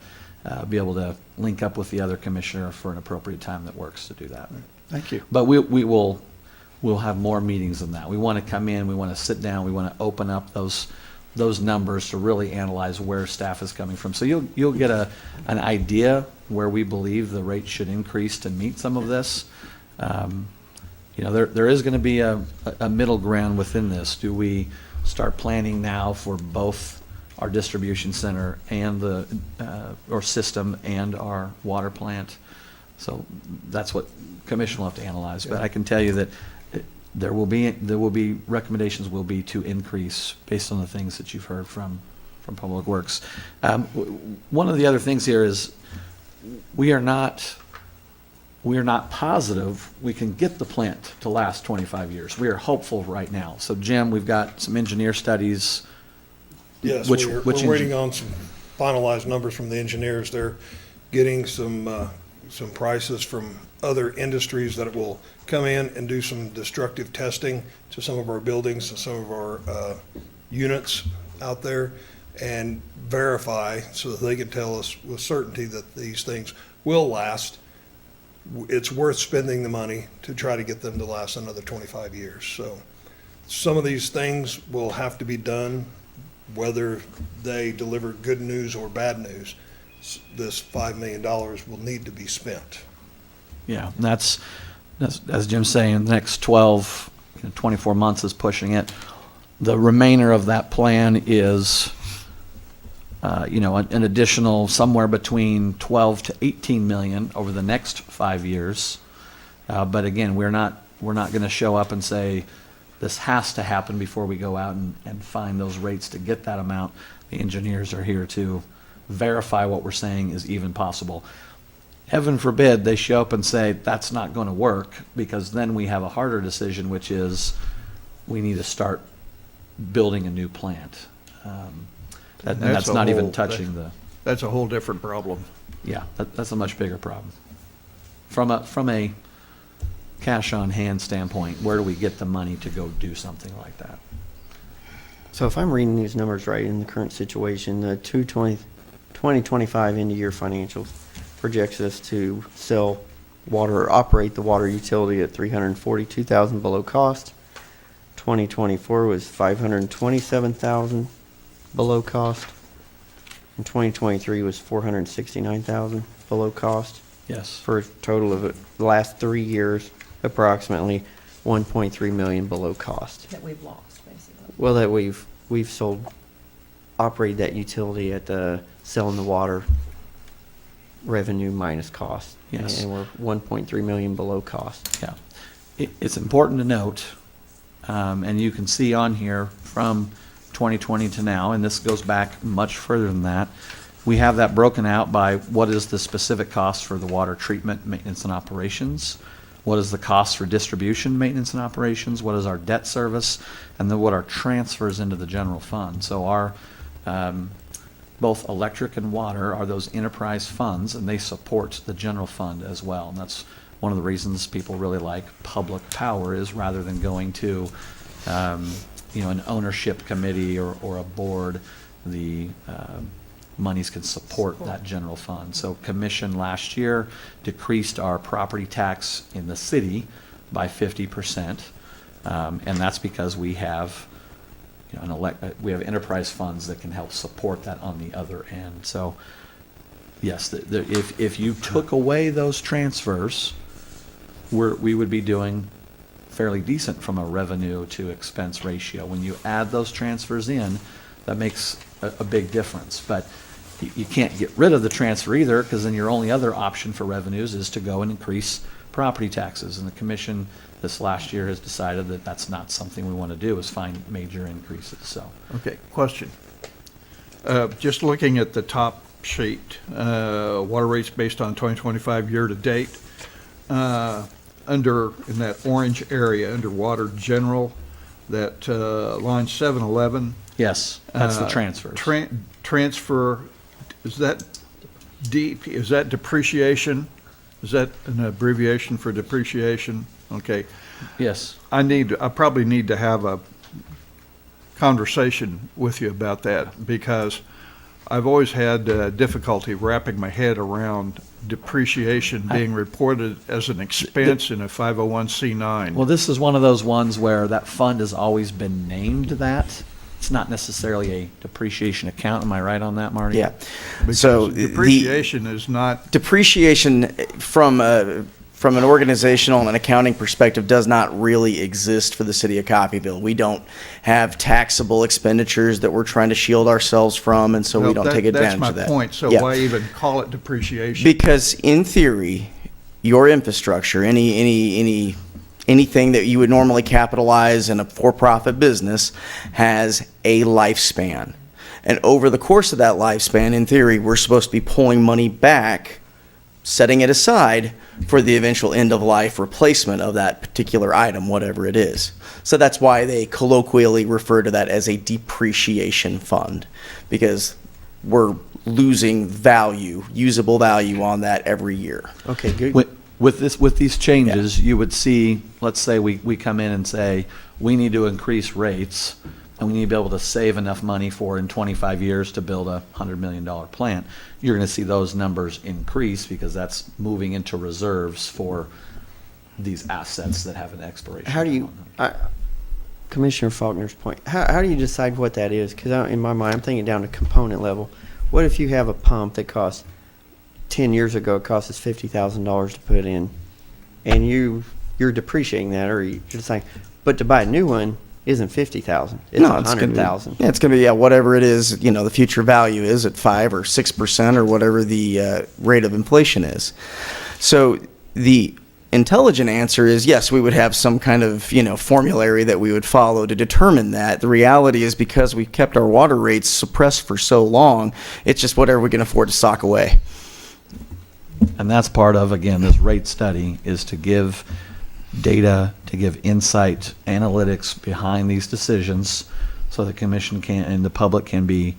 be able to link up with the other commissioner for an appropriate time that works to do that. Thank you. But we'll have more meetings than that. We want to come in, we want to sit down, we want to open up those numbers to really analyze where staff is coming from. So you'll get an idea where we believe the rate should increase to meet some of this. There is going to be a middle ground within this. Do we start planning now for both our distribution center and or system and our water plant? So that's what commission will have to analyze. But I can tell you that there will be recommendations will be to increase based on the things that you've heard from Public Works. One of the other things here is we are not positive we can get the plant to last 25 years. We are hopeful right now. So Jim, we've got some engineer studies. Yes, we're waiting on some finalized numbers from the engineers. They're getting some prices from other industries that will come in and do some destructive testing to some of our buildings and some of our units out there, and verify so that they can tell us with certainty that these things will last. It's worth spending the money to try to get them to last another 25 years. So some of these things will have to be done, whether they deliver good news or bad news. This $5 million will need to be spent. Yeah, and that's as Jim's saying, the next 12, 24 months is pushing it. The remainder of that plan is, an additional somewhere between 12 to 18 million over the next 5 years. But again, we're not going to show up and say, this has to happen before we go out and find those rates to get that amount. The engineers are here to verify what we're saying is even possible. Heaven forbid they show up and say, that's not going to work, because then we have a harder decision, which is we need to start building a new plant. And that's a not even whole- touching the, That's a whole different problem. yeah, that's a much bigger problem. From a cash on hand standpoint, where do we get the money to go do something like that? So if I'm reading these numbers right, in the current situation, the 2025 end of year financials projects us to sell water or operate the water utility at 342,000 below cost. 2024 was 527,000 below cost. And 2023 was 469,000 below cost. Yes. For a total of the last 3 years, approximately 1.3 million below cost. That we've lost, basically. Well, that we've sold, operated that utility at selling the water revenue minus cost. Yes. And we're 1.3 million below cost. Yeah. It's important to note, and you can see on here from 2020 to now, and this goes back much further than that, we have that broken out by what is the specific cost for the water treatment, maintenance, and operations, what is the cost for distribution, maintenance, and operations, what is our debt service, and then what are transfers into the general fund. So our both electric and water are those enterprise funds, and they support the general fund as well. And that's one of the reasons people really like public power, is rather than going to an ownership committee or a board, the monies can support that general fund. So Commission last year decreased our property tax in the city by 50%, and that's because we have we have enterprise funds that can help support that on the other end. So yes, if you took away those transfers, we would be doing fairly decent from a revenue to expense ratio. When you add those transfers in, that makes a big difference. But you can't get rid of the transfer either, because then your only other option for revenues is to go and increase property taxes. And the commission this last year has decided that that's not something we want to do, is find major increases. So Okay, question. Just looking at the top sheet, water rates based on 2025 year-to-date, in that orange area, under water general, that line 711. yes, that's the transfers. Transfer, is that depreciation? Is that an abbreviation for depreciation? Okay. Yes. I probably need to have a conversation with you about that, because I've always had difficulty wrapping my head around depreciation being reported as an expense in a 501c9. Well, this is one of those ones where that fund has always been named that. It's not necessarily a depreciation account. Am I right on that, Marty? Yeah. Because So depreciation is not, depreciation from an organizational and an accounting perspective does not really exist for the city of Coffeyville. We don't have taxable expenditures that we're trying to shield ourselves from, and so we don't take advantage of that. That's my point. So Yeah. why even call it depreciation? Because in theory, your infrastructure, anything that you would normally capitalize in a for-profit business, has a lifespan. And over the course of that lifespan, in theory, we're supposed to be pulling money back, setting it aside for the eventual end-of-life replacement of that particular item, whatever it is. So that's why they colloquially refer to that as a depreciation fund, because we're losing value, usable value on that every year. Okay, good. With these changes, you would see, let's say we come in and say, we need to increase rates, and we need to be able to save enough money for, in 25 years, to build a $100 million plant. You're going to see those numbers increase, because that's moving into reserves for these assets that have an expiration. How do you, Commissioner Faulkner's point, how do you decide what that is? Because in my mind, I'm thinking down to component level. What if you have a pump that cost, 10 years ago, it cost us $50,000 to put in, and you're depreciating that, or you're just saying, but to buy a new one isn't $50,000, it's $100,000. Yeah, it's going to be whatever it is, the future value is at 5 or 6% or whatever the rate of inflation is. So the intelligent answer is yes, we would have some kind of, formulary that we would follow to determine that. The reality is because we've kept our water rates suppressed for so long, it's just whatever we can afford to sock away. And that's part of, again, this rate study is to give data, to give insight, analytics behind these decisions so the commission can, and the public can be,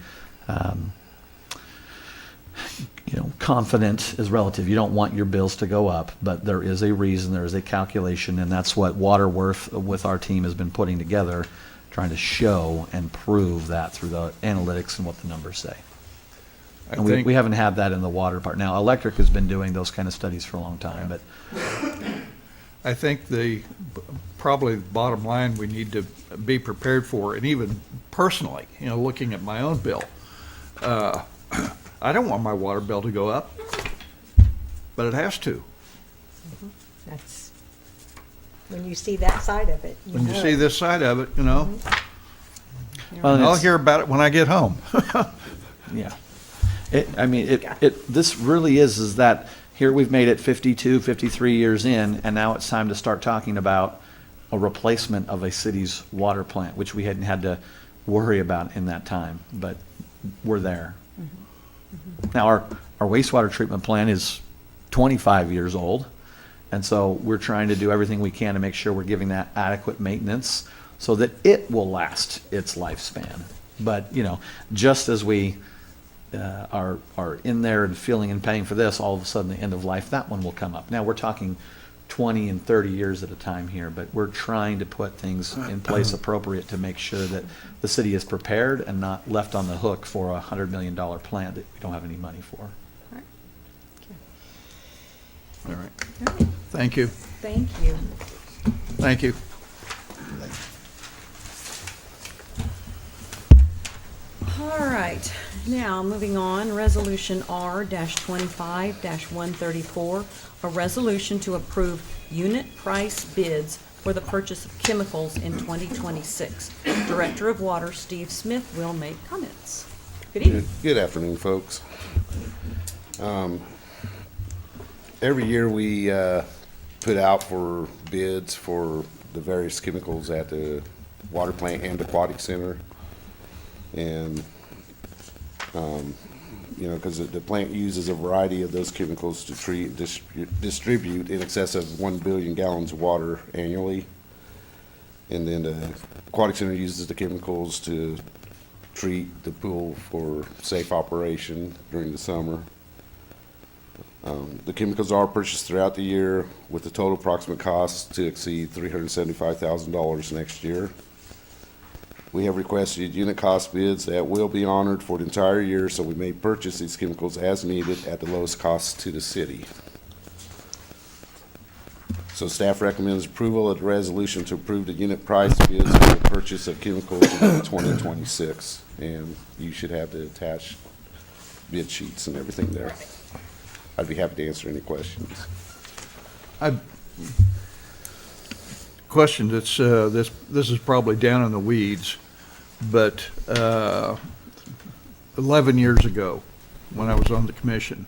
confident is relative. You don't want your bills to go up, but there is a reason, there is a calculation, and that's what Waterworth with our team has been putting together, trying to show and prove that through the analytics and what the numbers say. And we haven't had that in the water part. Now, electric has been doing those kind of studies for a long time, but I think probably the bottom line we need to be prepared for, and even personally, looking at my own bill, I don't want my water bill to go up, but it has to. That's, when you see that side of it. When you see this side of it, well, I'll hear about it when I get home. yeah. This really is that here we've made it 52, 53 years in, and now it's time to start talking about a replacement of a city's water plant, which we hadn't had to worry about in that time, but we're there. Now, our wastewater treatment plant is 25 years old, and so we're trying to do everything we can to make sure we're giving that adequate maintenance so that it will last its lifespan. But, just as we are in there and feeling and paying for this, all of a sudden the end of life, that one will come up. Now, we're talking 20 and 30 years at a time here, but we're trying to put things in place appropriate to make sure that the city is prepared and not left on the hook for a $100 million plant that we don't have any money for. All right. Thank you. Thank you. Thank you. All right, now moving on, Resolution R-25-134, a resolution to approve unit price bids for the purchase of chemicals in 2026. Director of Water Steve Smith will make comments. Good evening. Good afternoon, folks. Every year we put out for bids for the various chemicals at the water plant and aquatic center. And, because the plant uses a variety of those chemicals to distribute in excess of 1 billion gallons of water annually. And then the aquatic center uses the chemicals to treat the pool for safe operation during the summer. The chemicals are purchased throughout the year with the total approximate cost to exceed $375,000 next year. We have requested unit cost bids that will be honored for the entire year, so we may purchase these chemicals as needed at the lowest cost to the city. So staff recommends approval of the resolution to approve the unit price bids for the purchase of chemicals in 2026. And you should have the attached bid sheets and everything there. I'd be happy to answer any questions. Question that's, this is probably down in the weeds, but 11 years ago, when I was on the commission,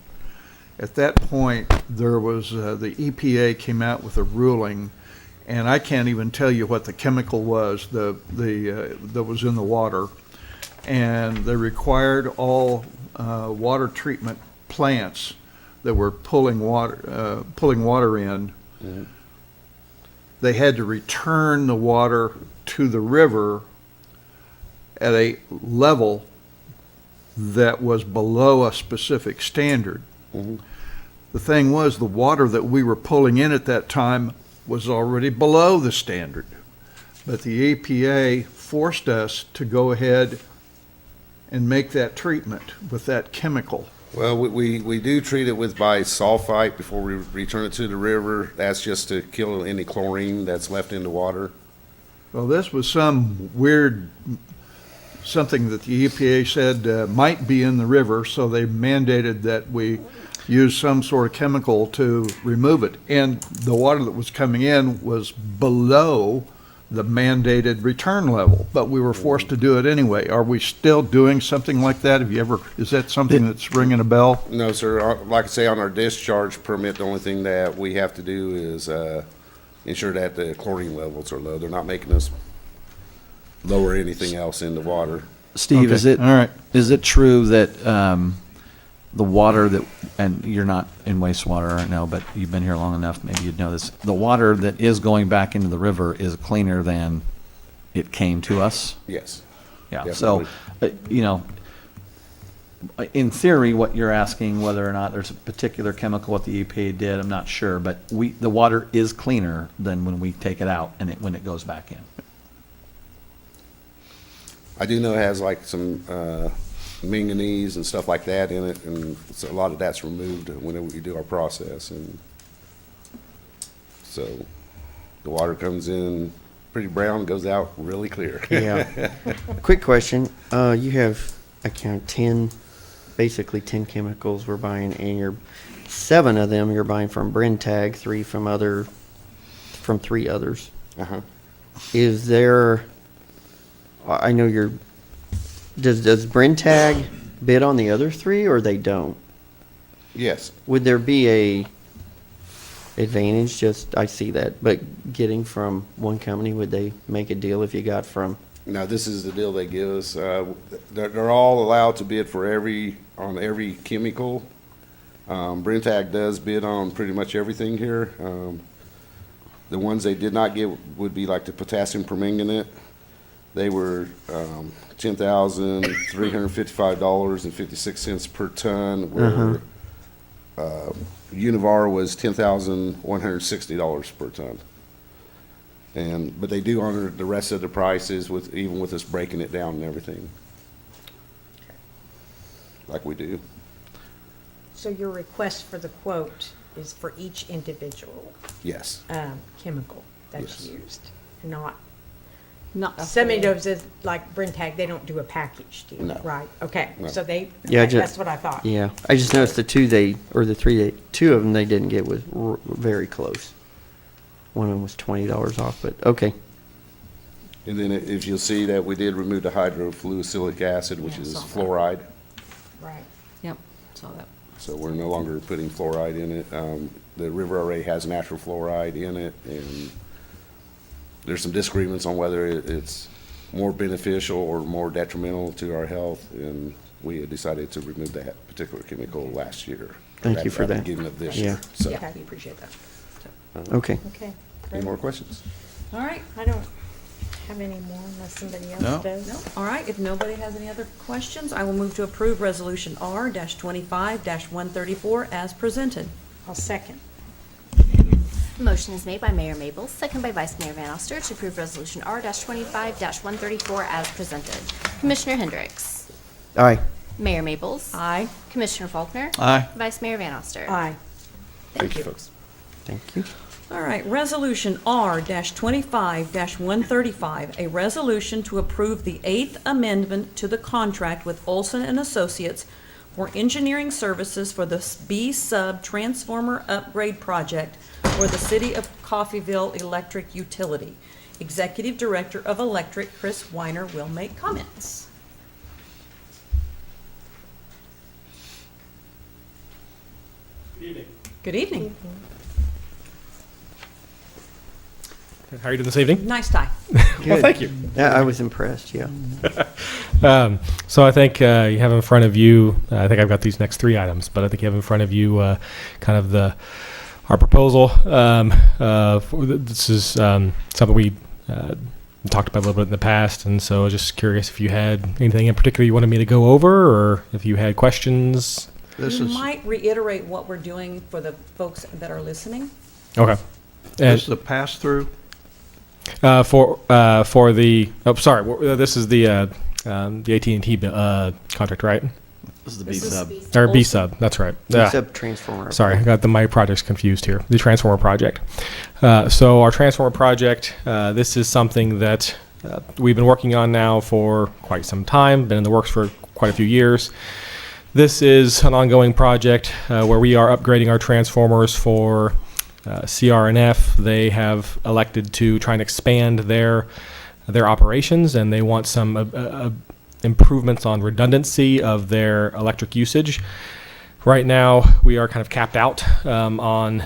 at that point, there was, the EPA came out with a ruling, and I can't even tell you what the chemical was, that was in the water, and they required all water treatment plants that were pulling water in, they had to return the water to the river at a level that was below a specific standard. The thing was, the water that we were pulling in at that time was already below the standard. But the EPA forced us to go ahead and make that treatment with that chemical. Well, we do treat it with bisulfite before we return it to the river. That's just to kill any chlorine that's left in the water. Well, this was some weird, something that the EPA said might be in the river, so they mandated that we use some sort of chemical to remove it. And the water that was coming in was below the mandated return level, but we were forced to do it anyway. Are we still doing something like that? Is that something that's ringing a bell? No, sir. Like I say, on our discharge permit, the only thing that we have to do is ensure that the chlorine levels are low. They're not making us lower anything else in the water. Steve, Okay, is it all right. is it true that the water that, and you're not in wastewater right now, but you've been here long enough, maybe you'd know this, the water that is going back into the river is cleaner than it came to us? Yes. Yeah, so, you know, in theory, what you're asking, whether or not there's a particular chemical what the EPA did, I'm not sure, but the water is cleaner than when we take it out and when it goes back in. I do know it has like some manganese and stuff like that in it, and so a lot of that's removed whenever we do our process. And so the water comes in pretty brown, goes out really clear. Yeah. Quick question. You have, I count 10, basically 10 chemicals we're buying, and 7 of them you're buying from Brentag, 3 from 3 others. Uh-huh. Is there, I know does Brentag bid on the other 3 or they don't? Yes. Would there be a advantage, I see that, but getting from one company, would they make a deal if you got from? Now, this is the deal they give us. They're all allowed to bid on every chemical. Brentag does bid on pretty much everything here. The ones they did not get would be like the potassium permanganate. They were $10,355.56 per ton, where Univar was $10,160 per ton. But they do honor the rest of the prices even with us breaking it down and everything, like we do. So your request for the quote is for each individual Yes. chemical that's Yes. used, not, Not some of those, is like Brentag, they don't do a package deal, No. right? Okay, No. so Yeah, that's what I thought. Yeah, I just noticed the 2 2 of them they didn't get was very close. One of them was $20 off, but okay. And then if you'll see that we did remove the hydrofluorosic acid, which Yeah, is saw that. fluoride. Right. Yep, saw that. So we're no longer putting fluoride in it. The river already has natural fluoride in it, and there's some disagreements on whether it's more beneficial or more detrimental to our health, and we had decided to remove that particular chemical last year. Thank you for At the that. beginning of this Yeah. year. So, Yeah, we appreciate that. Okay. Okay. any more questions? All right. I don't have any more unless somebody else No. does. No, all right, if nobody has any other questions, I will move to approve Resolution R-25-134 as presented. I'll second. Motion is made by Mayor Mabel, second by Vice Mayor Van Oster to approve Resolution R-25-134 as presented. Commissioner Hendricks. Aye. Mayor Mabels. Aye. Commissioner Faulkner. Aye. Vice Mayor Van Oster. Aye. Thank you. folks. Thank you. All right, Resolution R-25-135, a resolution to approve the 8th Amendment to the contract with Olson and Associates for engineering services for the B-Sub Transformer Upgrade Project for the City of Coffeyville Electric Utility. Executive Director of Electric, Chris Weiner, will make comments. Good evening. How are you doing this evening? Nice tie. Well, thank you. Yeah, I was impressed, yeah. So I think you have in front of you, I think I've got these next 3 items, but I think you have in front of you kind of our proposal. This is something we talked about a little bit in the past, and so I was just curious if you had anything in particular you wanted me to go over, or if you had questions. You might reiterate what we're doing for the folks that are listening. Okay. This is the pass-through? For the, this is the AT&T contract, right? This is the This is B-sub. Or B-sub, that's right. Yeah. B-sub transformer. Sorry, I got my projects confused here. The transformer project. So our transformer project, this is something that we've been working on now for quite some time, been in the works for quite a few years. This is an ongoing project where we are upgrading our transformers for CRNF, they have elected to try and expand their operations, and they want some improvements on redundancy of their electric usage. Right now, we are kind of capped out on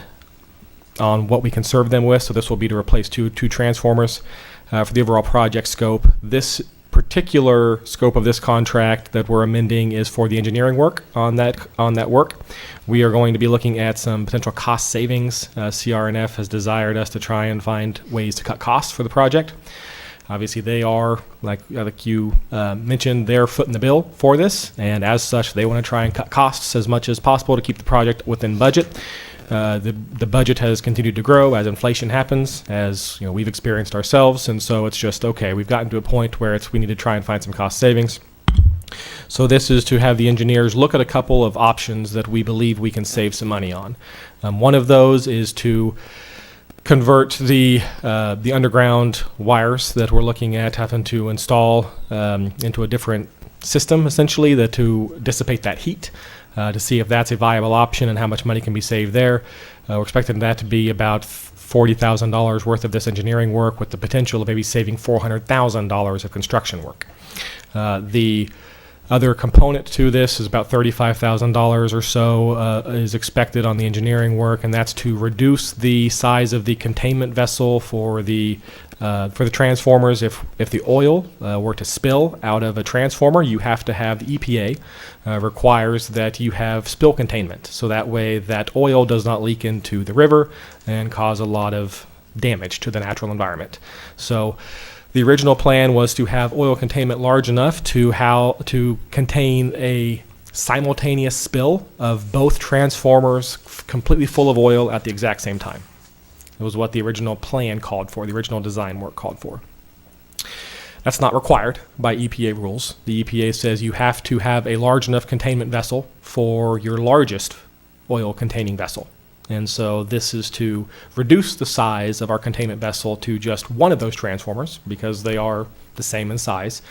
what we can serve them with, so this will be to replace two transformers for the overall project scope. This particular scope of this contract that we're amending is for the engineering work on that work. We are going to be looking at some potential cost savings. CRNF has desired us to try and find ways to cut costs for the project. Obviously, they are, like you mentioned, they're footing the bill for this, and as such, they want to try and cut costs as much as possible to keep the project within budget. The budget has continued to grow as inflation happens, as we've experienced ourselves, and so it's just okay. We've gotten to a point where we need to try and find some cost savings. So this is to have the engineers look at a couple of options that we believe we can save some money on. One of those is to convert the underground wires that we're looking at having to install into a different system, essentially, to dissipate that heat. To see if that's a viable option and how much money can be saved there. We're expecting that to be about $40,000 worth of this engineering work, with the potential of maybe saving $400,000 of construction work. The other component to this is about $35,000 or so is expected on the engineering work, and that's to reduce the size of the containment vessel for the transformers. If the oil were to spill out of a transformer, you have to have the EPA requires that you have spill containment, so that way that oil does not leak into the river and cause a lot of damage to the natural environment. So the original plan was to have oil containment large enough to contain a simultaneous spill of both transformers completely full of oil at the exact same time. It was what the original plan called for, the original design work called for. That's not required by EPA rules. The EPA says you have to have a large enough containment vessel for your largest oil containing vessel. And so this is to reduce the size of our containment vessel to just one of those transformers, because they are the same in size.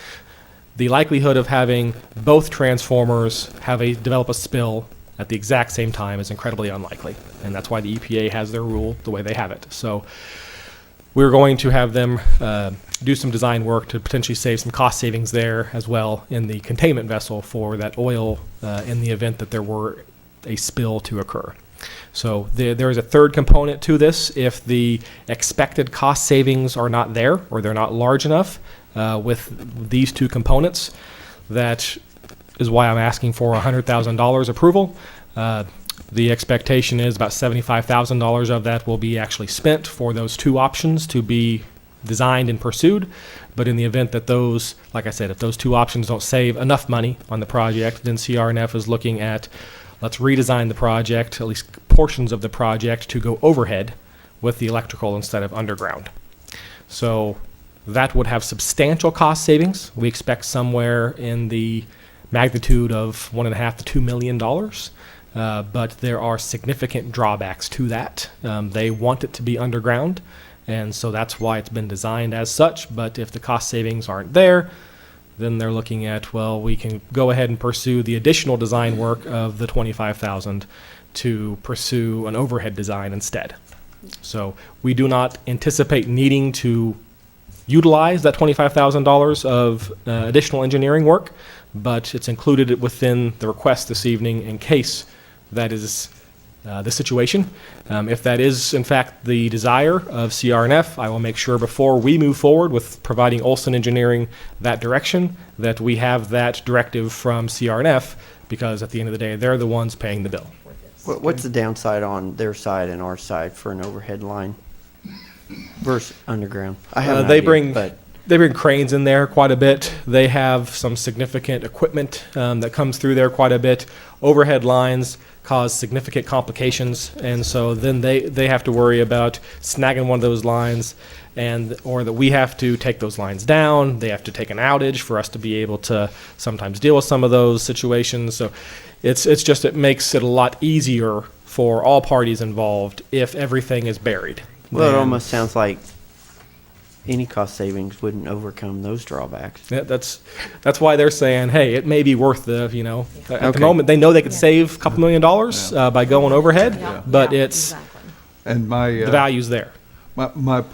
The likelihood of having both transformers develop a spill at the exact same time is incredibly unlikely, and that's why the EPA has their rule the way they have it. So we're going to have them do some design work to potentially save some cost savings there as well in the containment vessel for that oil in the event that there were a spill to occur. So there is a third component to this. If the expected cost savings are not there, or they're not large enough with these two components, that is why I'm asking for $100,000 approval. The expectation is about $75,000 of that will be actually spent for those two options to be designed and pursued. But in the event that those, like I said, if those two options don't save enough money on the project, then CRNF is looking at, let's redesign the project, at least portions of the project, to go overhead with the electrical instead of underground. So that would have substantial cost savings. We expect somewhere in the magnitude of $1.5 to $2 million. But there are significant drawbacks to that. They want it to be underground, and so that's why it's been designed as such. But if the cost savings aren't there, then they're looking at, well, we can go ahead and pursue the additional design work of the $25,000 to pursue an overhead design instead. So we do not anticipate needing to utilize that $25,000 of additional engineering work, but it's included within the request this evening in case that is the situation. If that is, in fact, the desire of CRNF, I will make sure before we move forward with providing Olson Engineering that direction, that we have that directive from CRNF, because at the end of the day, they're the ones paying the bill. What's the downside on their side and our side for an overhead line versus underground? I have an idea, They bring cranes in there quite a bit. They have some significant equipment that comes through there quite a bit. Overhead lines cause significant complications, and so then they have to worry about snagging one of those lines, or that we have to take those lines down. They have to take an outage for us to be able to sometimes deal with some of those situations. So it makes it a lot easier for all parties involved if everything is buried. Well, it almost sounds like any cost savings wouldn't overcome those drawbacks. Yeah, that's why they're saying, hey, it may be worth at the Okay. moment, they know they could save a couple $1 million by going overhead, but it's, And my the value's there. my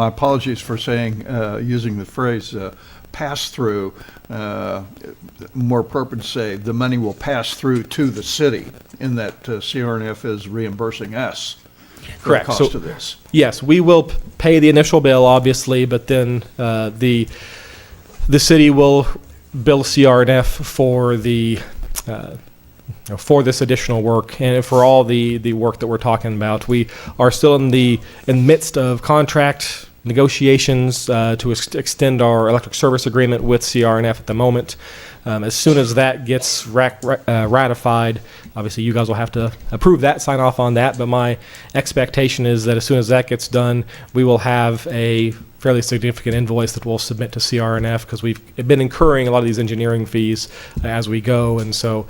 apologies for saying using the phrase pass through. More appropriate to say the money will pass through to the city, in that CRNF is reimbursing us for Correct. the cost of this. Yes, we will pay the initial bill, obviously, but then the city will bill CRNF for the for this additional work and for all the work that we're talking about. We are still in the midst of contract negotiations to extend our electric service agreement with CRNF at the moment. As soon as that gets ratified, obviously you guys will have to approve that, sign off on that, but my expectation is that as soon as that gets done, we will have a fairly significant invoice that we'll submit to CRNF, because we've been incurring a lot of these engineering fees as we go, and so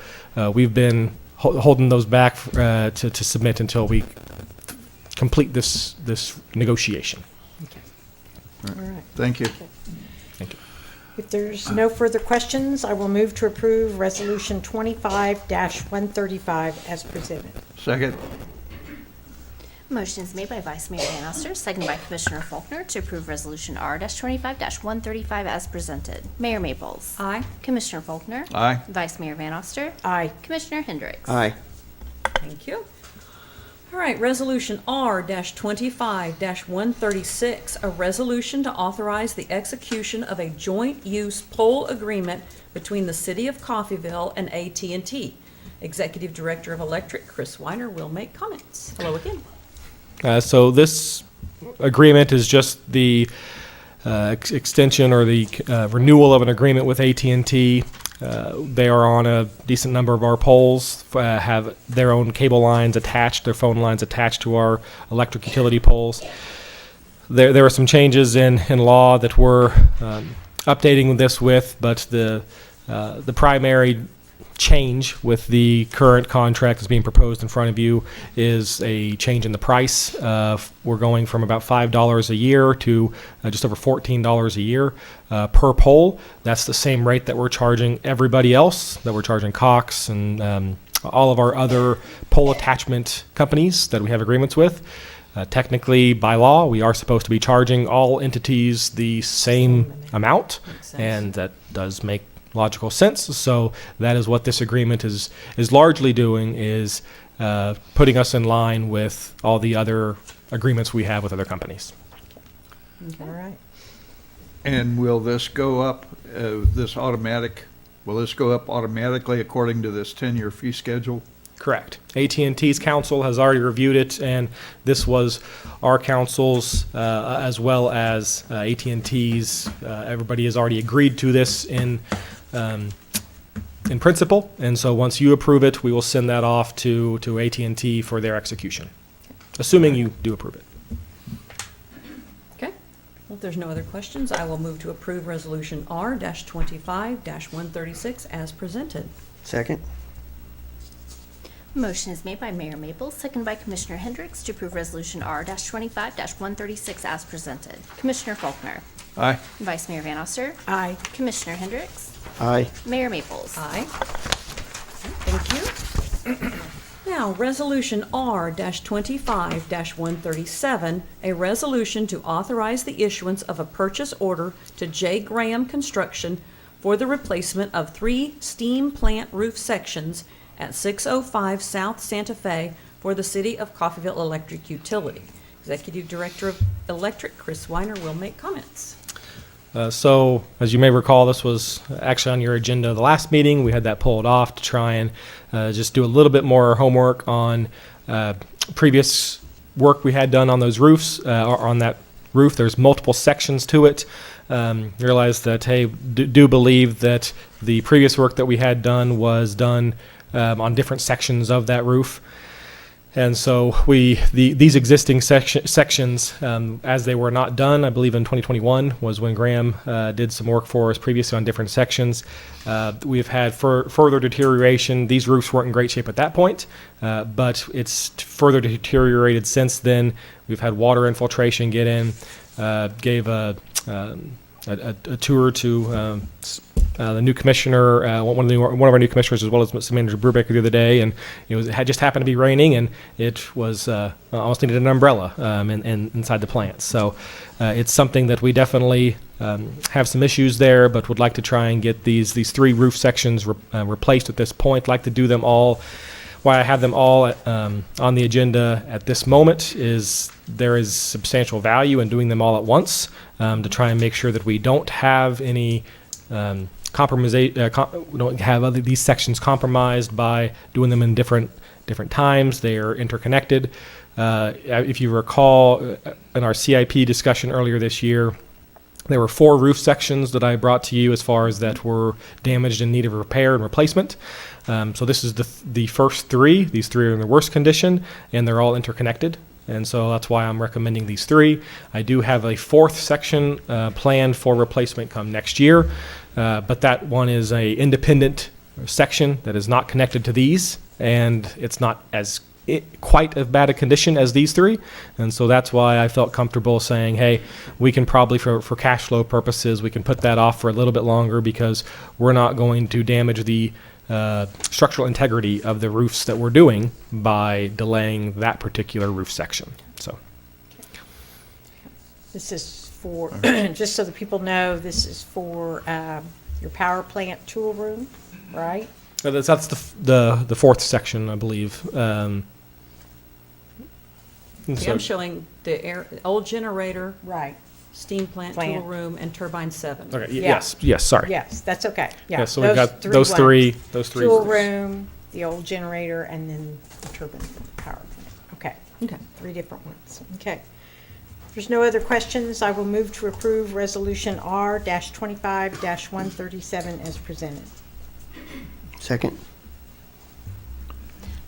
we've been holding those back to submit until we complete this negotiation. All right. Thank you. Thank you. If there's no further questions, I will move to approve Resolution 25-135 as presented. Second. Motion is made by Vice Mayor Van Oster, seconded by Commissioner Faulkner to approve Resolution R-25-135 as presented. Mayor Maples. Aye. Commissioner Faulkner. Aye. Vice Mayor Van Oster. Aye. Commissioner Hendricks. Aye. Thank you. All right, Resolution R-25-136, a resolution to authorize the execution of a joint-use pole agreement between the City of Coffeyville and AT&T. Executive Director of Electric, Chris Weiner, will make comments. Hello again. So this agreement is just the extension or the renewal of an agreement with AT&T. They are on a decent number of our poles, have their own cable lines attached, their phone lines attached to our electric utility poles. There are some changes in law that we're updating this with, but the primary change with the current contract that's being proposed in front of you is a change in the price. We're going from about $5 a year to just over $14 a year per pole. That's the same rate that we're charging everybody else, that we're charging Cox and all of our other pole attachment companies that we have agreements with. Technically, by law, we are supposed to be charging all entities the same amount, and that does make logical sense. So that is what this agreement is largely doing, is putting us in line with all the other agreements we have with other companies. All right. And will this go up, will this go up automatically according to this 10-year fee schedule? Correct. AT&T's council has already reviewed it, and this was our council's as well as AT&T's. Everybody has already agreed to this in principle, and so once you approve it, we will send that off to AT&T for their execution, assuming you do approve it. Okay. Well, if there's no other questions, I will move to approve Resolution R-25-136 as presented. Second. Motion is made by Mayor Maples, seconded by Commissioner Hendricks to approve Resolution R-25-136 as presented. Commissioner Faulkner. Aye. Vice Mayor Van Oster. Aye. Commissioner Hendricks. Aye. Mayor Maples. Aye. Thank you. Now, Resolution R-25-137, a resolution to authorize the issuance of a purchase order to J. Graham Construction for the replacement of 3 steam plant roof sections at 605 South Santa Fe for the City of Coffeyville Electric Utility. Executive Director of Electric, Chris Weiner, will make comments. So, as you may recall, this was actually on your agenda the last meeting. We had that pulled off to try and just do a little bit more homework on previous work we had done on those roofs, or on that roof. There's multiple sections to it. Realize that, hey, do believe that the previous work that we had done was done on different sections of that roof. And so these existing sections, as they were not done, I believe in 2021 was when Graham did some work for us previously on different sections. We've had further deterioration. These roofs weren't in great shape at that point, but it's further deteriorated since then. We've had water infiltration get in, gave a a tour to the new commissioner, one of our new commissioners, as well as Manager Brubaker the other day, and it had just happened to be raining, and it was almost needed an umbrella inside the plant. So it's something that we definitely have some issues there, but would like to try and get these 3 roof sections replaced at this point. Like to do them all. Why I have them all on the agenda at this moment is there is substantial value in doing them all at once to try and make sure that we don't have any we don't have these sections compromised by doing them in different times. They are interconnected. If you recall, in our CIP discussion earlier this year, there were 4 roof sections that I brought to you as far as that were damaged and need of repair and replacement. So this is the first 3. These 3 are in the worst condition, and they're all interconnected. And so that's why I'm recommending these 3. I do have a 4th section planned for replacement come next year, but that one is a independent section that is not connected to these, and it's not quite as bad a condition as these 3. And so that's why I felt comfortable saying, hey, we can probably, for cash flow purposes, we can put that off for a little bit longer because we're not going to damage the structural integrity of the roofs that we're doing by delaying that particular roof section. So This is for, just so the people know, this is for your power plant tool room, right? that's the 4th section, I believe. See, I'm showing the old generator, Right. steam plant, tool room, and turbine 7. Okay. Yeah. Yes. Sorry. Yes, that's okay. Yeah. So we've got those ones. three. Those 3. Tool roofs. room, the old generator, and then the turbine for the power plant. Okay. Okay. 3 different ones. Okay. If there's no other questions, I will move to approve Resolution R-25-137 as presented. Second.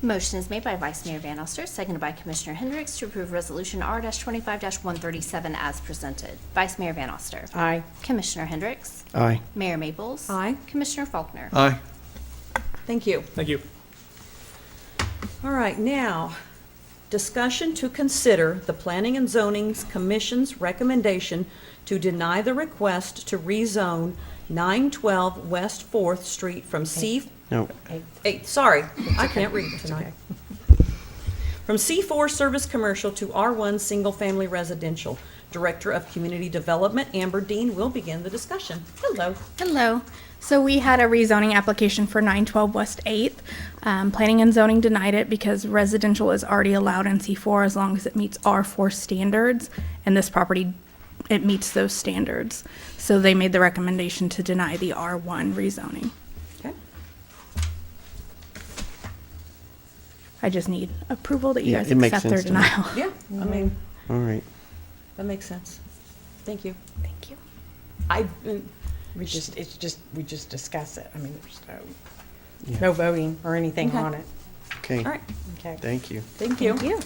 Motion is made by Vice Mayor Van Oster, seconded by Commissioner Hendricks to approve Resolution R-25-137 as presented. Vice Mayor Van Oster. Aye. Commissioner Hendricks. Aye. Mayor Maples. Aye. Commissioner Faulkner. Aye. Thank you. Thank you. All right, now, discussion to consider the Planning and Zoning Commission's recommendation to deny the request to rezone 912 West 4th Street from C. No. 8, sorry, I can't read tonight. From C4 Service Commercial to R1 Single Family Residential. Director of Community Development, Amber Dean, will begin the discussion. Hello. Hello. So we had a rezoning application for 912 West 8th. Planning and zoning denied it because residential is already allowed in C4 as long as it meets R4 standards, and this property, it meets those standards. So they made the recommendation to deny the R1 rezoning. Okay. I just need approval that you Yeah, guys it makes accept their sense to me. denial. Yeah, I mean, All right. that makes sense. Thank you. Thank you. We just discuss it. I mean, there's no voting or anything Okay. on it. Okay. All right, Okay. Thank you. thank you. Thank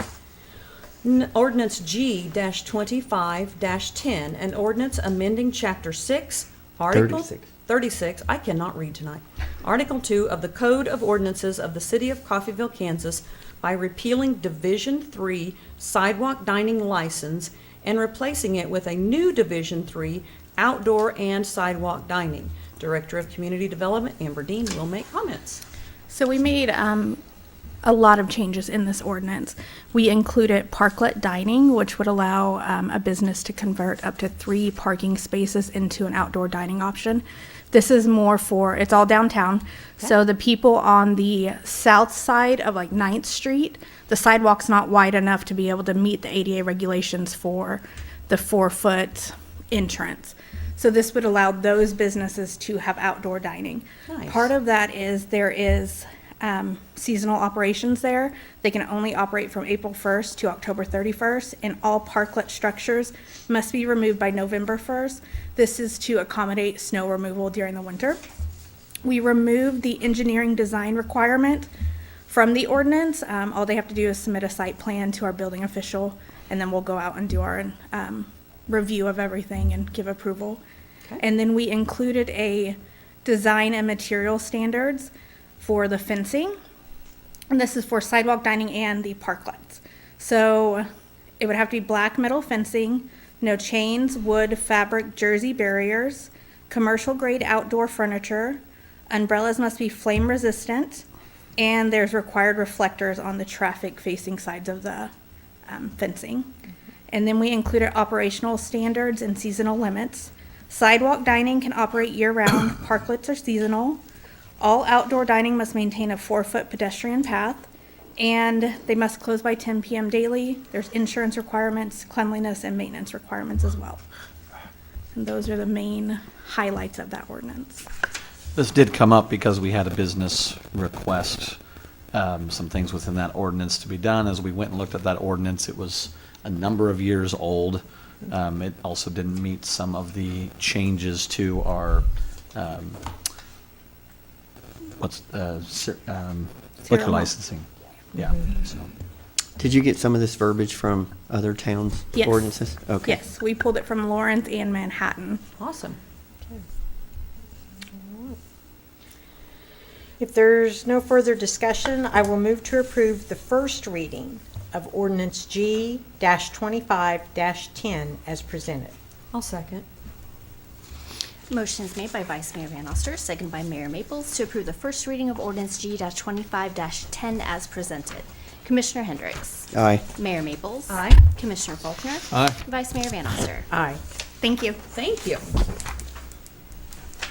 you. Ordinance G-25-10, an ordinance amending Chapter 6, Article 36, I cannot read tonight, Article 2 of the Code of Ordinances of the City of Coffeyville, Kansas, by repealing Division 3 sidewalk dining license and replacing it with a new Division 3 outdoor and sidewalk dining. Director of Community Development, Amber Dean, will make comments. So we made a lot of changes in this ordinance. We included parklet dining, which would allow a business to convert up to 3 parking spaces into an outdoor dining option. This is more for, it's all downtown, so the people on the south side of like 9th Street, the sidewalk's not wide enough to be able to meet the ADA regulations for the 4-foot entrance. So this would allow those businesses to have outdoor dining. Nice. Part of that is there is seasonal operations there. They can only operate from April 1st to October 31st, and all parklet structures must be removed by November 1st. This is to accommodate snow removal during the winter. We removed the engineering design requirement from the ordinance. All they have to do is submit a site plan to our building official, and then we'll go out and do our review of everything and give approval. Okay. And then we included a design and material standards for the fencing. And this is for sidewalk dining and the parklets. So it would have to be black metal fencing No chains, wood, fabric, jersey barriers, commercial grade outdoor furniture. Umbrellas must be flame resistant, and there's required reflectors on the traffic facing sides of the fencing. And then we included operational standards and seasonal limits. Sidewalk dining can operate year-round, parklets are seasonal. All outdoor dining must maintain a 4-foot pedestrian path, and they must close by 10 p.m. daily. There's insurance requirements, cleanliness, and maintenance requirements as well. And those are the main highlights of that ordinance. This did come up because we had a business request, some things within that ordinance to be done. As we went and looked at that ordinance, it was a number of years old. It also didn't meet some of the changes to our, liquor licensing. Yeah. So. Did you get some of this verbiage from other towns' Yes. ordinances? Okay. Yes, we pulled it from Lawrence and Manhattan. Awesome. If there's no further discussion, I will move to approve the first reading of ordinance G-25-10 as presented. I'll second. Motion is made by Vice Mayor Van Oster, second by Mayor Maples, to approve the first reading of ordinance G-25-10 as presented. Commissioner Hendricks. Aye. Mayor Maples. Aye. Commissioner Faulkner. Aye. Vice Mayor Van Oster. Aye. Thank you. Thank you.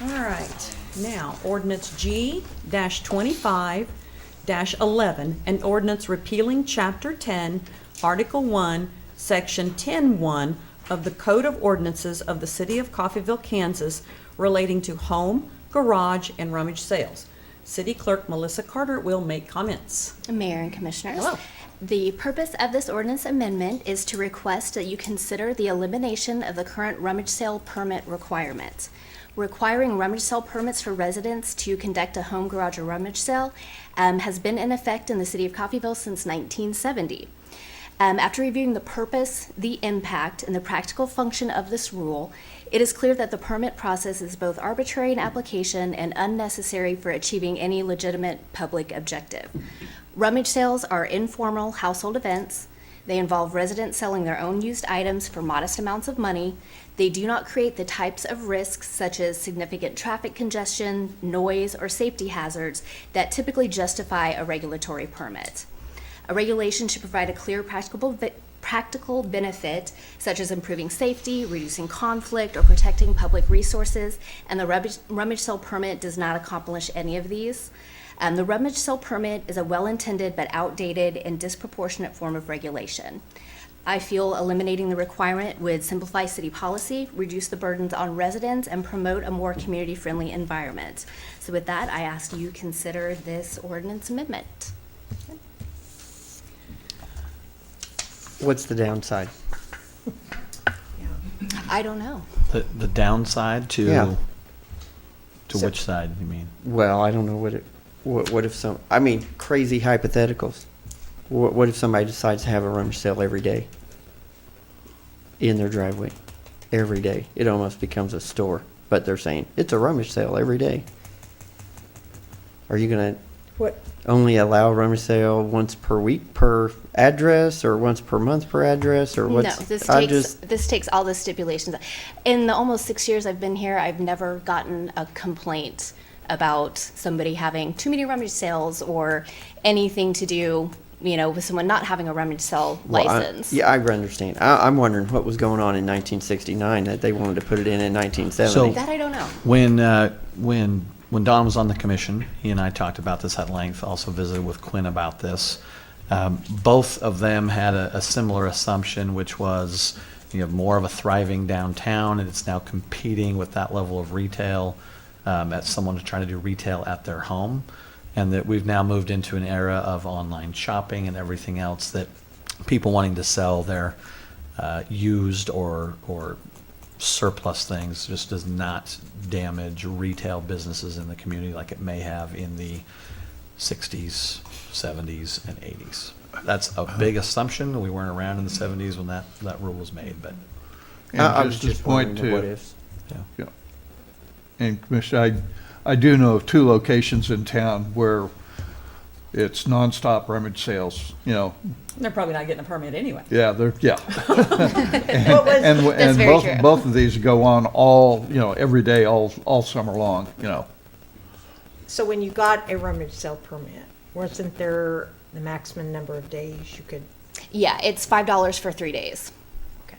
All right, now, ordinance G-25-11, an ordinance repealing Chapter 10, Article 1, Section 10-1 of the Code of Ordinances of the City of Coffeyville, Kansas, relating to home, garage, and rummage sales. City Clerk Melissa Carter will make comments. Mayor and Commissioners. Hello. The purpose of this ordinance amendment is to request that you consider the elimination of the current rummage sale permit requirement. Requiring rummage sale permits for residents to conduct a home, garage, or rummage sale has been in effect in the City of Coffeyville since 1970. After reviewing the purpose, the impact, and the practical function of this rule, it is clear that the permit process is both arbitrary in application and unnecessary for achieving any legitimate public objective. Rummage sales are informal household events. They involve residents selling their own used items for modest amounts of money. They do not create the types of risks such as significant traffic congestion, noise, or safety hazards that typically justify a regulatory permit. A regulation should provide a clear practical benefit, such as improving safety, reducing conflict, or protecting public resources, and the rummage sale permit does not accomplish any of these. The rummage sale permit is a well-intended but outdated and disproportionate form of regulation. I feel eliminating the requirement would simplify city policy, reduce the burdens on residents, and promote a more community-friendly environment. So with that, I ask you consider this ordinance amendment. What's the downside? I don't know. The downside to, Yeah. to which side, you mean? Well, I don't know what if crazy hypotheticals. What if somebody decides to have a rummage sale every day in their driveway? Every day. It almost becomes a store, but they're saying it's a rummage sale every day. Are you going to What? only allow rummage sale once per week per address, or once per month per address, or what's? No, this takes all the stipulations. In the almost 6 years I've been here, I've never gotten a complaint about somebody having too many rummage sales or anything to do, with someone not having a rummage sale license. I understand. I'm wondering what was going on in 1969 that they wanted to put it in 1970. So- That I don't know. When Don was on the commission, he and I talked about this at length, also visited with Quinn about this. Both of them had a similar assumption, which was you have more of a thriving downtown, and it's now competing with that level of retail at someone trying to do retail at their home, and that we've now moved into an era of online shopping and everything else, that people wanting to sell their used or surplus things just does not damage retail businesses in the community like it may have in the 60s, 70s, and 80s. That's a big assumption. We weren't around in the 70s when that rule was made, but And was just just to point wondering the what to, ifs. yeah. And Commissioner, I do know of 2 locations in town where It's nonstop rummage sales, you know. They're probably not getting a permit anyway. Yeah, yeah. And That's very true. both of these go on all, you know, every day, all summer long, you know. So when you got a rummage sale permit, wasn't there the maximum number of days you could? Yeah, it's $5 for 3 days. Okay.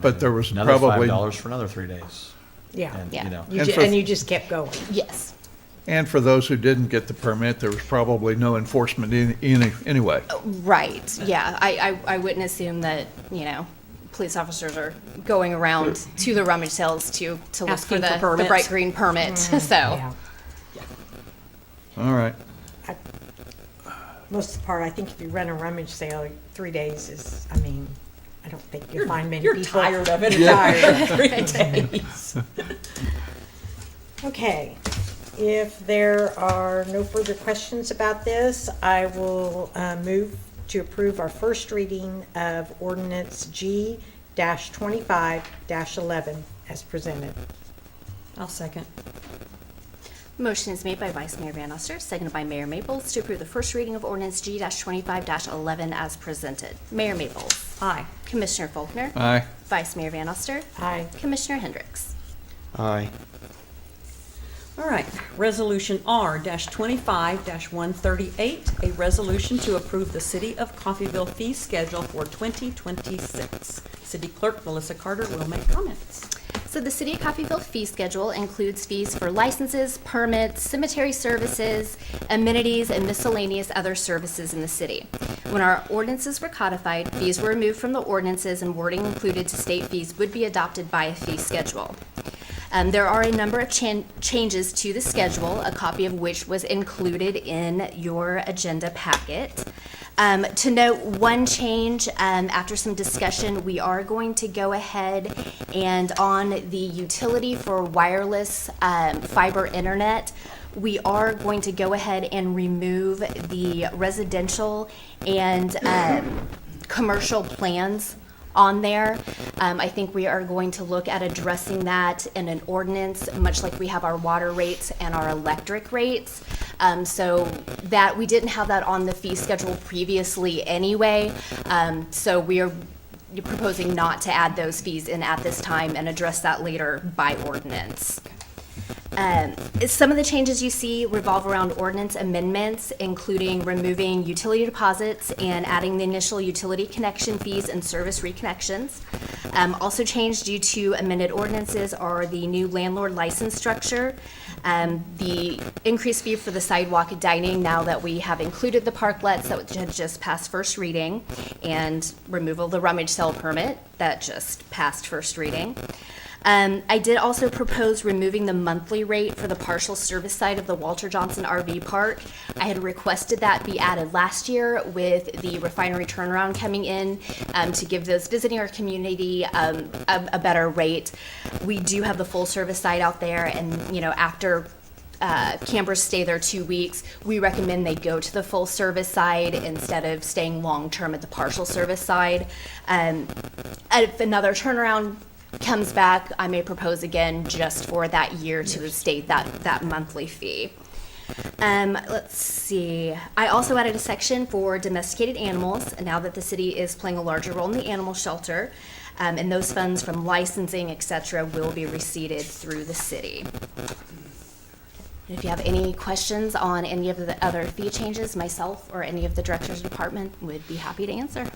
But there was Another probably- $5 for another 3 days. Yeah. And, Yeah. you know, And You just kept going. Yes. And for those who didn't get the permit, there was probably no enforcement anyway. Right, yeah. I wouldn't assume that, you know, police officers are going around to the rummage sales to look for Asking for the permits. bright green permit, so. Yeah. All right. Most of the part, I think if you run a rummage sale, 3 days is, I mean, I don't think you'll find many You're people. tired of it. You're tired. After 3 days. Okay, if there are no further questions about this, I will move to approve our first reading of ordinance G-25-11 as presented. I'll second. Motion is made by Vice Mayor Van Oster, seconded by Mayor Maples to approve the first reading of ordinance G-25-11 as presented. Mayor Maples. Aye. Commissioner Faulkner. Aye. Vice Mayor Van Oster. Aye. Commissioner Hendricks. Aye. All right, Resolution R-25-138, a resolution to approve the City of Coffeyville fee schedule for 2026. City Clerk Melissa Carter will make comments. So the City of Coffeyville fee schedule includes fees for licenses, permits, cemetery services, amenities, and miscellaneous other services in the city. When our ordinances were codified, fees were removed from the ordinances and wording included to state fees would be adopted by a fee schedule. There are a number of changes to the schedule, a copy of which was included in your agenda packet. To note one change, after some discussion, we are going to go ahead and on the utility for wireless fiber internet, we are going to go ahead and remove the residential and commercial plans on there. I think we are going to look at addressing that in an ordinance, much like we have our water rates and our electric rates. So that we didn't have that on the fee schedule previously anyway. So we are proposing not to add those fees in at this time and address that later by ordinance. Some of the changes you see revolve around ordinance amendments, including removing utility deposits and adding the initial utility connection fees and service reconnections. Also changed due to amended ordinances are the new landlord license structure, the increased fee for the sidewalk dining now that we have included the parklets that had just passed first reading, and removal of the rummage sale permit that just passed first reading. I did also propose removing the monthly rate for the partial service side of the Walter Johnson RV Park. I had requested that be added last year with the refinery turnaround coming in to give those visiting our community a better rate. We do have the full service side out there, and you know, after campers stay there 2 weeks, we recommend they go to the full service side instead of staying long term at the partial service side. If another turnaround comes back, I may propose again just for that year to state that monthly fee. Let's see. I also added a section for domesticated animals, now that the city is playing a larger role in the animal shelter, and those funds from licensing, etc., will be receipted through the city. If you have any questions on any of the other fee changes, myself or any of the directors of the department would be happy to answer.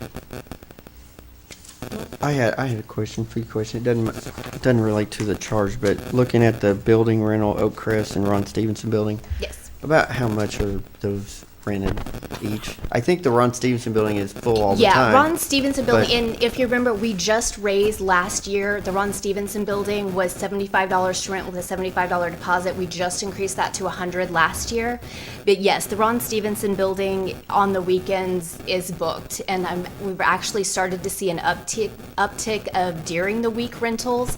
I had a question, free question. It doesn't relate to the charge, but looking at the building rental, Oakcrest and Ron Stevenson building. Yes. About how much are those rented each? I think the Ron Stevenson building is full all the time. Yeah, Ron Stevenson building, but- and if you remember, we just raised last year, the Ron Stevenson building was $75 to rent with a $75 deposit. We just increased that to $100 last year. But yes, the Ron Stevenson building on the weekends is booked, and we've actually started to see an uptick of during the week rentals,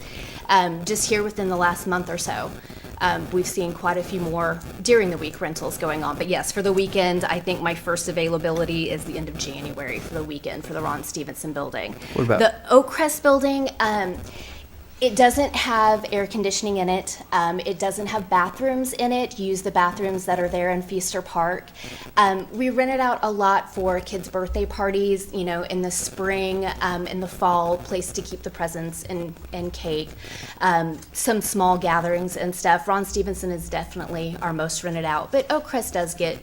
just here within the last month or so. We've seen quite a few more during the week rentals going on. But yes, for the weekend, I think my first availability is the end of January for the weekend for the Ron Stevenson building. What about- The Oakcrest building? It doesn't have air conditioning in it. It doesn't have bathrooms in it. Use the bathrooms that are there in Feaster Park. We rent it out a lot for kids' birthday parties, you know, in the spring, in the fall, place to keep the presents and cake. Some small gatherings and stuff. Ron Stevenson is definitely our most rented out, but Oak Crest does get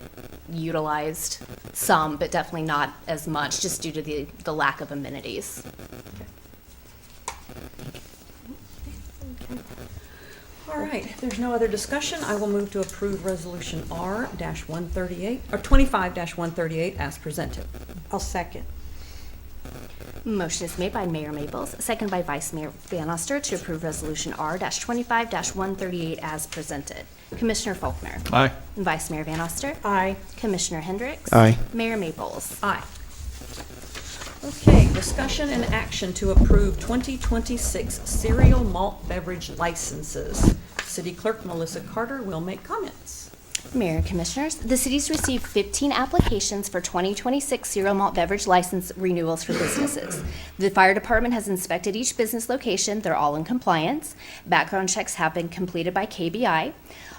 utilized some, but definitely not as much, just due to the lack of amenities. All right, if there's no other discussion, I will move to approve Resolution R-138, or 25-138 as presented. I'll second. Motion is made by Mayor Maples, second by Vice Mayor Van Oster to approve Resolution R-25-138 as presented. Commissioner Faulkner. Aye. Vice Mayor Van Oster. Aye. Commissioner Hendricks. Aye. Mayor Maples. Aye. Okay, discussion and action to approve 2026 cereal malt beverage licenses. City Clerk Melissa Carter will make comments. Mayor and Commissioners, the city's received 15 applications for 2026 cereal malt beverage license renewals for businesses. The fire department has inspected each business location. They're all in compliance. Background checks have been completed by KBI.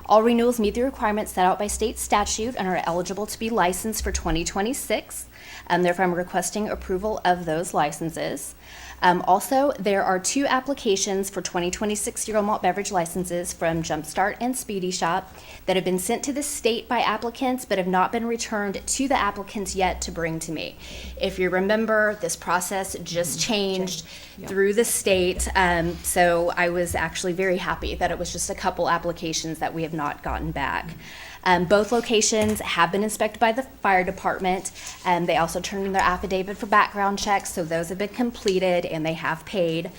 All renewals meet the requirements set out by state statute and are eligible to be licensed for 2026. Therefore, I'm requesting approval of those licenses. Also, there are 2 applications for 2026 cereal malt beverage licenses from Jumpstart and Speedy Shop that have been sent to the state by applicants but have not been returned to the applicants yet to bring to me. If you remember, this process just changed through the state, so I was actually very happy that it was just a couple applications that we have not gotten back. Both locations have been inspected by the fire department, and they also turned in their affidavit for background checks, so those have been completed and they have paid.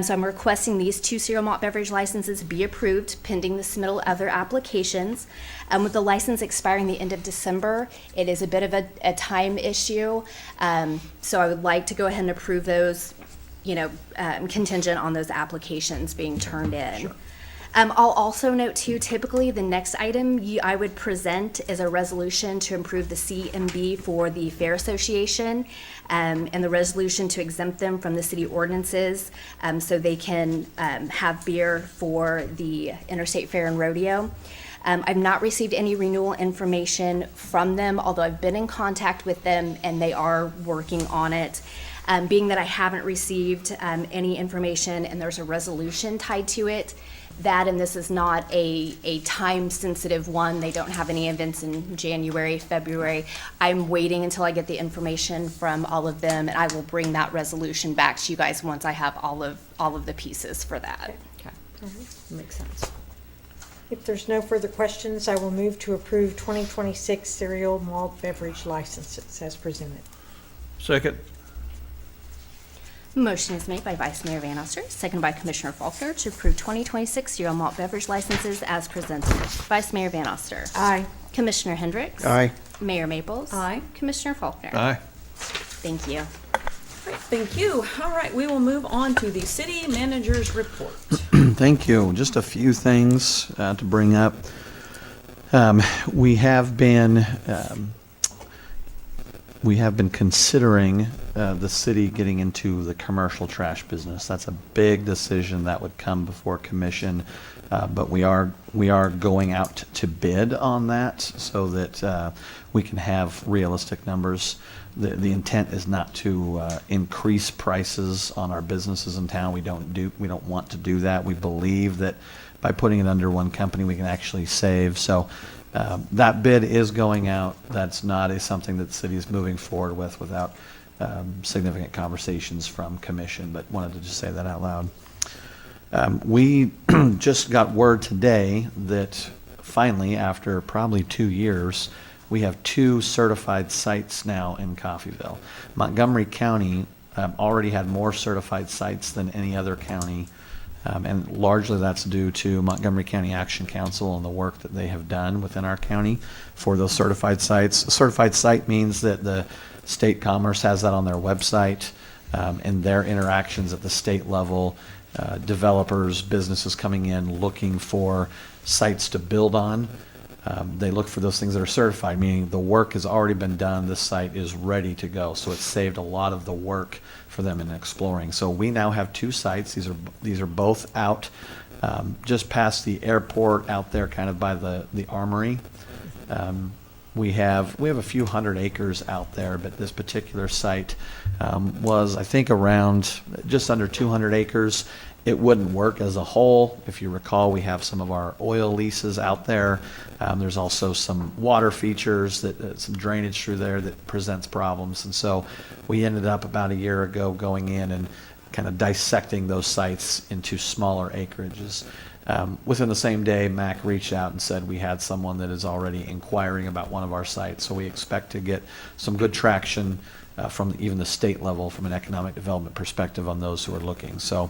So I'm requesting these 2 cereal malt beverage licenses be approved pending the submittal of their applications. With the license expiring the end of December, it is a bit of a time issue. So I would like to go ahead and approve those, you know, contingent on those applications being turned in. Sure. I'll also note too, typically the next item I would present is a resolution to improve the CMB for the Fair Association, and the resolution to exempt them from the city ordinances, so they can have beer for the Interstate Fair and Rodeo. I've not received any renewal information from them, although I've been in contact with them and they are working on it. Being that I haven't received any information and there's a resolution tied to it, that, and this is not a time-sensitive one. They don't have any events in January, February. I'm waiting until I get the information from all of them, and I will bring that resolution back to you guys once I have all of the pieces for that. Okay, makes sense. If there's no further questions, I will move to approve 2026 cereal malt beverage licenses as presented. Second. Motion is made by Vice Mayor Van Oster, second by Commissioner Faulkner to approve 2026 cereal malt beverage licenses as presented. Vice Mayor Van Oster. Aye. Commissioner Hendricks. Aye. Mayor Maples. Aye. Commissioner Faulkner. Aye. Thank you. Great, thank you. All right, we will move on to the city manager's report. Thank you. Just a few things to bring up. We have been considering the city getting into the commercial trash business. That's a big decision that would come before commission, but we are going out to bid on that so that we can have realistic numbers. The intent is not to increase prices on our businesses in town. We don't want to do that. We believe that by putting it under one company, we can actually save. So that bid is going out. That's not something that the city is moving forward with without significant conversations from commission, but wanted to just say that out loud. We just got word today that finally, after probably 2 years, we have 2 certified sites now in Coffeyville. Montgomery County already had more certified sites than any other county. And largely that's due to Montgomery County Action Council and the work that they have done within our county for those certified sites. A certified site means that the State Commerce has that on their website, and their interactions at the state level, developers, businesses coming in looking for sites to build on. they look for those things that are certified, meaning the work has already been done, this site is ready to go. So it saved a lot of the work for them in exploring. So we now have 2 sites. These are both out just past the airport, out there kind of by the armory. We have a few hundred acres out there, but this particular site was, I think, around just under 200 acres. It wouldn't work as a whole. If you recall, we have some of our oil leases out there. There's also some water features, some drainage through there that presents problems. And so we ended up about a year ago going in and kind of dissecting those sites into smaller acreages. Within the same day, MAC reached out and said we had someone that is already inquiring about one of our sites. So we expect to get some good traction from even the state level from an economic development perspective on those who are looking. So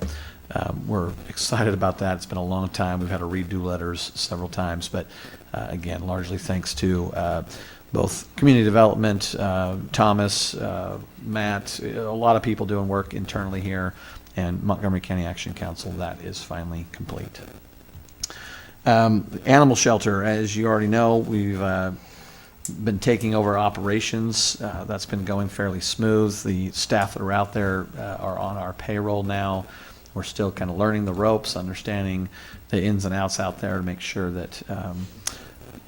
we're excited about that. It's been a long time. We've had to redo letters several times, but again, largely thanks to both community development, Thomas, Matt, a lot of people doing work internally here, and Montgomery County Action Council. That is finally complete. Animal shelter, as you already know, we've been taking over operations. That's been going fairly smooth. The staff that are out there are on our payroll now. We're still kind of learning the ropes, understanding the ins and outs out there to make sure that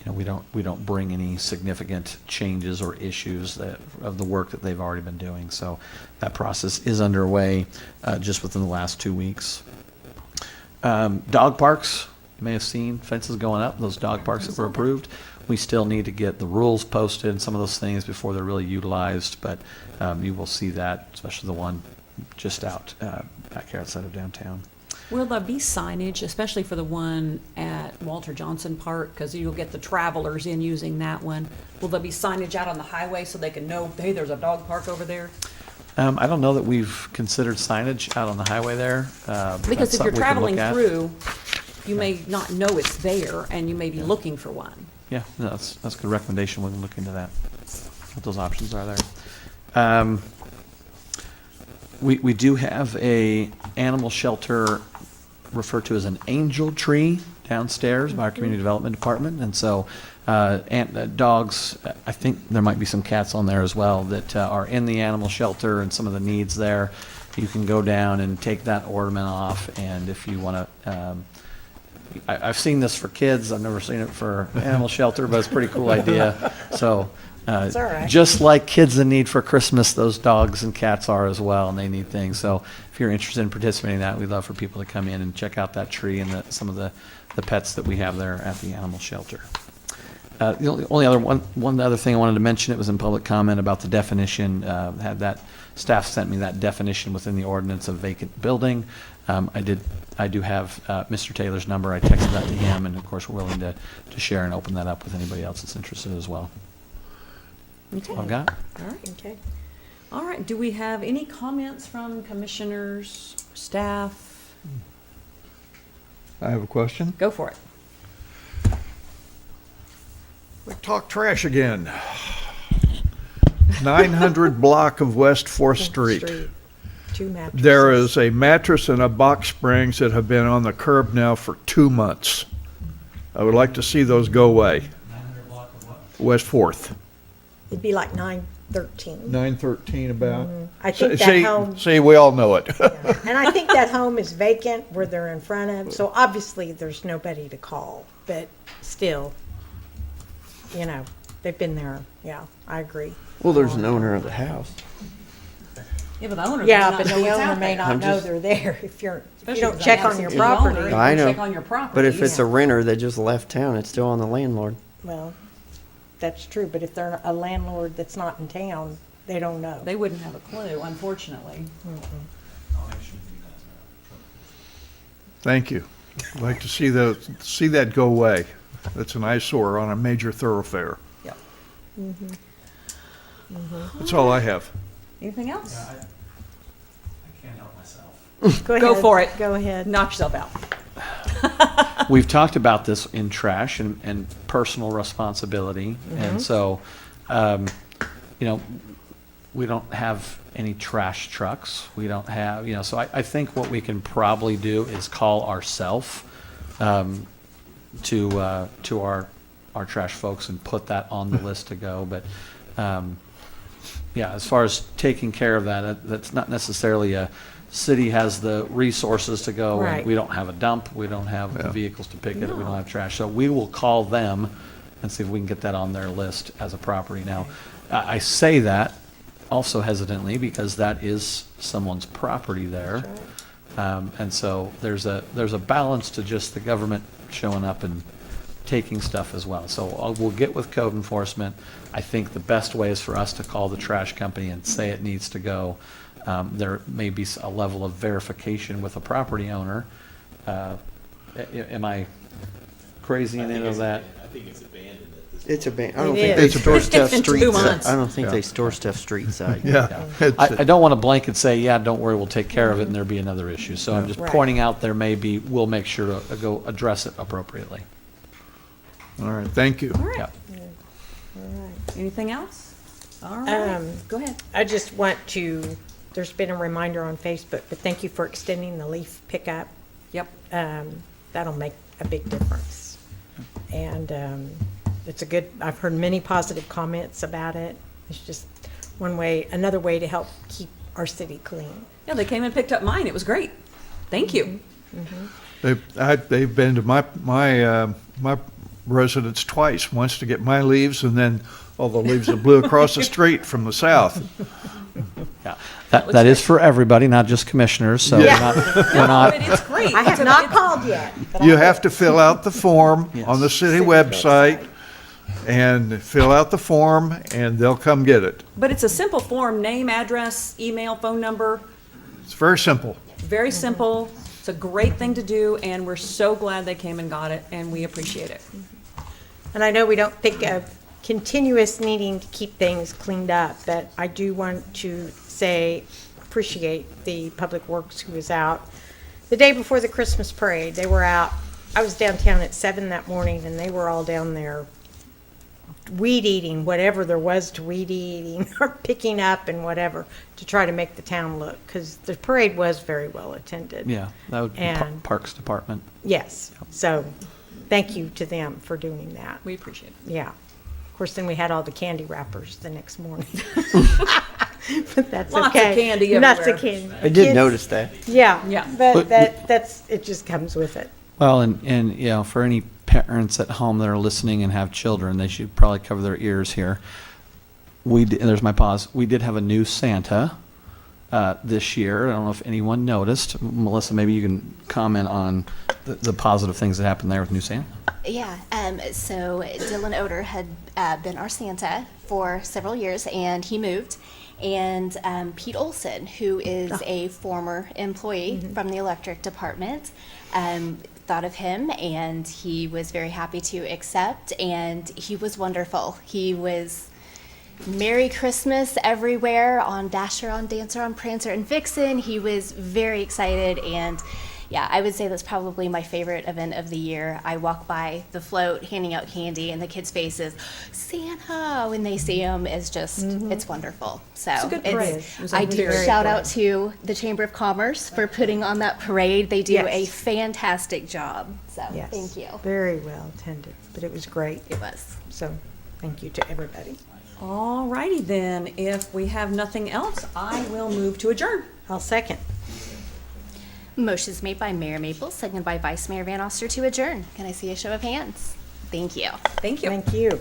we don't bring any significant changes or issues of the work that they've already been doing. So that process is underway just within the last 2 weeks. Dog parks, you may have seen fences going up, those dog parks that were approved. We still need to get the rules posted and some of those things before they're really utilized, but you will see that, especially the one just out back here outside of downtown. Will there be signage, especially for the one at Walter Johnson Park, because you'll get the travelers in using that one? Will there be signage out on the highway so they can know, hey, there's a dog park over there? I don't know that we've considered signage out on the highway there. Because if you're traveling through, you may not know it's there, and you may be looking for one. Yeah, no, that's a good recommendation. We can look into that, what those options are there. We do have a animal shelter referred to as an angel tree downstairs by our community development department. And so dogs, I think there might be some cats on there as well that are in the animal shelter and some of the needs there. You can go down and take that ornament off, and if you want to, I've seen this for kids. I've never seen it for animal shelter, but it's a pretty cool idea. So It's all right. just like kids in need for Christmas, those dogs and cats are as well, and they need things. So if you're interested in participating in that, we'd love for people to come in and check out that tree and some of the pets that we have there at the animal shelter. The only other one other thing I wanted to mention, it was in public comment about the definition. Had that staff sent me that definition within the ordinance of vacant building. I do have Mr. Taylor's number. I texted that to him, and of course we're willing to share and open that up with anybody else that's interested as well. That's all I've got. All right. Okay. All right, do we have any comments from commissioners, staff? I have a question. Go for it. We talk trash again. 900 block of West 4th Street. 2 mattresses. There is a mattress and a box springs that have been on the curb now for 2 months. I would like to see those go away. 900 block of what? West 4th. It'd be like 913. 913 about. I think that See, home, see, we all know it. and I think that home is vacant where they're in front of, so obviously there's nobody to call, but still, they've been there. Yeah, I agree. Well, there's an owner of the house. Yeah, but the owner may Yeah, not but know the what's owner out may there. not know they're there if you Especially don't if check the on your house is the owner, property. you I don't know. check on your property. But if it's Yeah. a renter that just left town, it's still on the landlord. Well, that's true, but if they're a landlord that's not in town, they don't know. They wouldn't have a clue, unfortunately. Thank you. I'd like to see that go away. That's an eyesore on a major thoroughfare. Yep. That's all I have. Anything else? I can't help myself. Go for it. Go ahead. Knock yourself out. We've talked about this in trash and personal responsibility. And so, we don't have any trash trucks. We don't have, so I think what we can probably do is call ourselves to our our trash folks and put that on the list to go. But, yeah, as far as taking care of that, that's not necessarily a city has the resources to go. And Right. we don't have a dump. We don't have the Yeah. vehicles to pick it. We No. don't have trash. So we will call them and see if we can get that on their list as a property. Now, I say that also hesitantly because that is someone's property there. And so there's a balance to just the government showing up and taking stuff as well. So we'll get with code enforcement. I think the best way is for us to call the trash company and say it needs to go. There may be a level of verification with a property owner. Am I crazy in any of that? It's a ban. I don't It think is. they store stuff It's been 2 street months. side. I don't think Yeah. they store stuff street side. Yeah. I don't want to blanket say, yeah, don't worry, we'll take care of it, and there be another issue. So I'm just Right. pointing out there may be, we'll make sure to go address it appropriately. All right, thank you. All right. Yeah. Anything else? All right, go ahead. I just want to, there's been a reminder on Facebook, but thank you for extending the leaf pickup. Yep. That'll make a big difference. And it's a good, I've heard many positive comments about it. It's just another way to help keep our city clean. Yeah, they came and picked up mine. It was great. Thank you. They've been to my residence twice, once to get my leaves and then all the leaves that blew across the street from the south. Yeah, that is for everybody, not just commissioners, so Yeah. we're not, It's great. I have not called yet. but You I have to fill out the form on the city website and fill out the form and they'll come get it. But it's a simple form, name, address, email, phone number, It's very simple. very simple. It's a great thing to do, and we're so glad they came and got it, and we appreciate it. And I know we don't think of continuous needing to keep things cleaned up, but I do want to appreciate the Public Works who was out the day before the Christmas parade. They were out, I was downtown at 7 that morning, and they were all down there weed eating, whatever there was to weed eating, or picking up and whatever, to try to make the town look, because the parade was very well attended. yeah, that would be And- Parks Department. Yes, so thank you to them for doing that. We appreciate it. Yeah. Of course, then we had all the candy wrappers the next morning. But that's Lots of okay. candy Lots of everywhere. candy. I did Kids- notice that. Yeah. Yeah. But it just comes with it. Well, and you know, for any parents at home that are listening and have children, they should probably cover their ears here. There's my pause. We did have a new Santa this year. I don't know if anyone noticed. Melissa, maybe you can comment on the positive things that happened there with new Santa. Yeah, so Dylan Oder had been our Santa for several years, and he moved. And Pete Olson, who is a former employee from the electric department, thought of him, and he was very happy to accept, and he was wonderful. He was Merry Christmas everywhere on Dasher, on Dancer, on Prancer, and Vixen. He was very excited, and yeah, I would say that's probably my favorite event of the year. I walk by the float handing out candy, and the kids' faces, Santa, when they see him, is just, it's wonderful. So It's a good parade. It was a I do very shout good out to the Chamber of Commerce for putting on that parade. They do Yes. a fantastic job. So Yes. thank you. Very well attended, but it was great. It was. So thank you to everybody. All righty then. If we have nothing else, I will move to adjourn. I'll second. Motion's made by Mayor Maples, seconded by Vice Mayor Van Oster to adjourn. Can I see a show of hands? Thank you. Thank you. Thank you.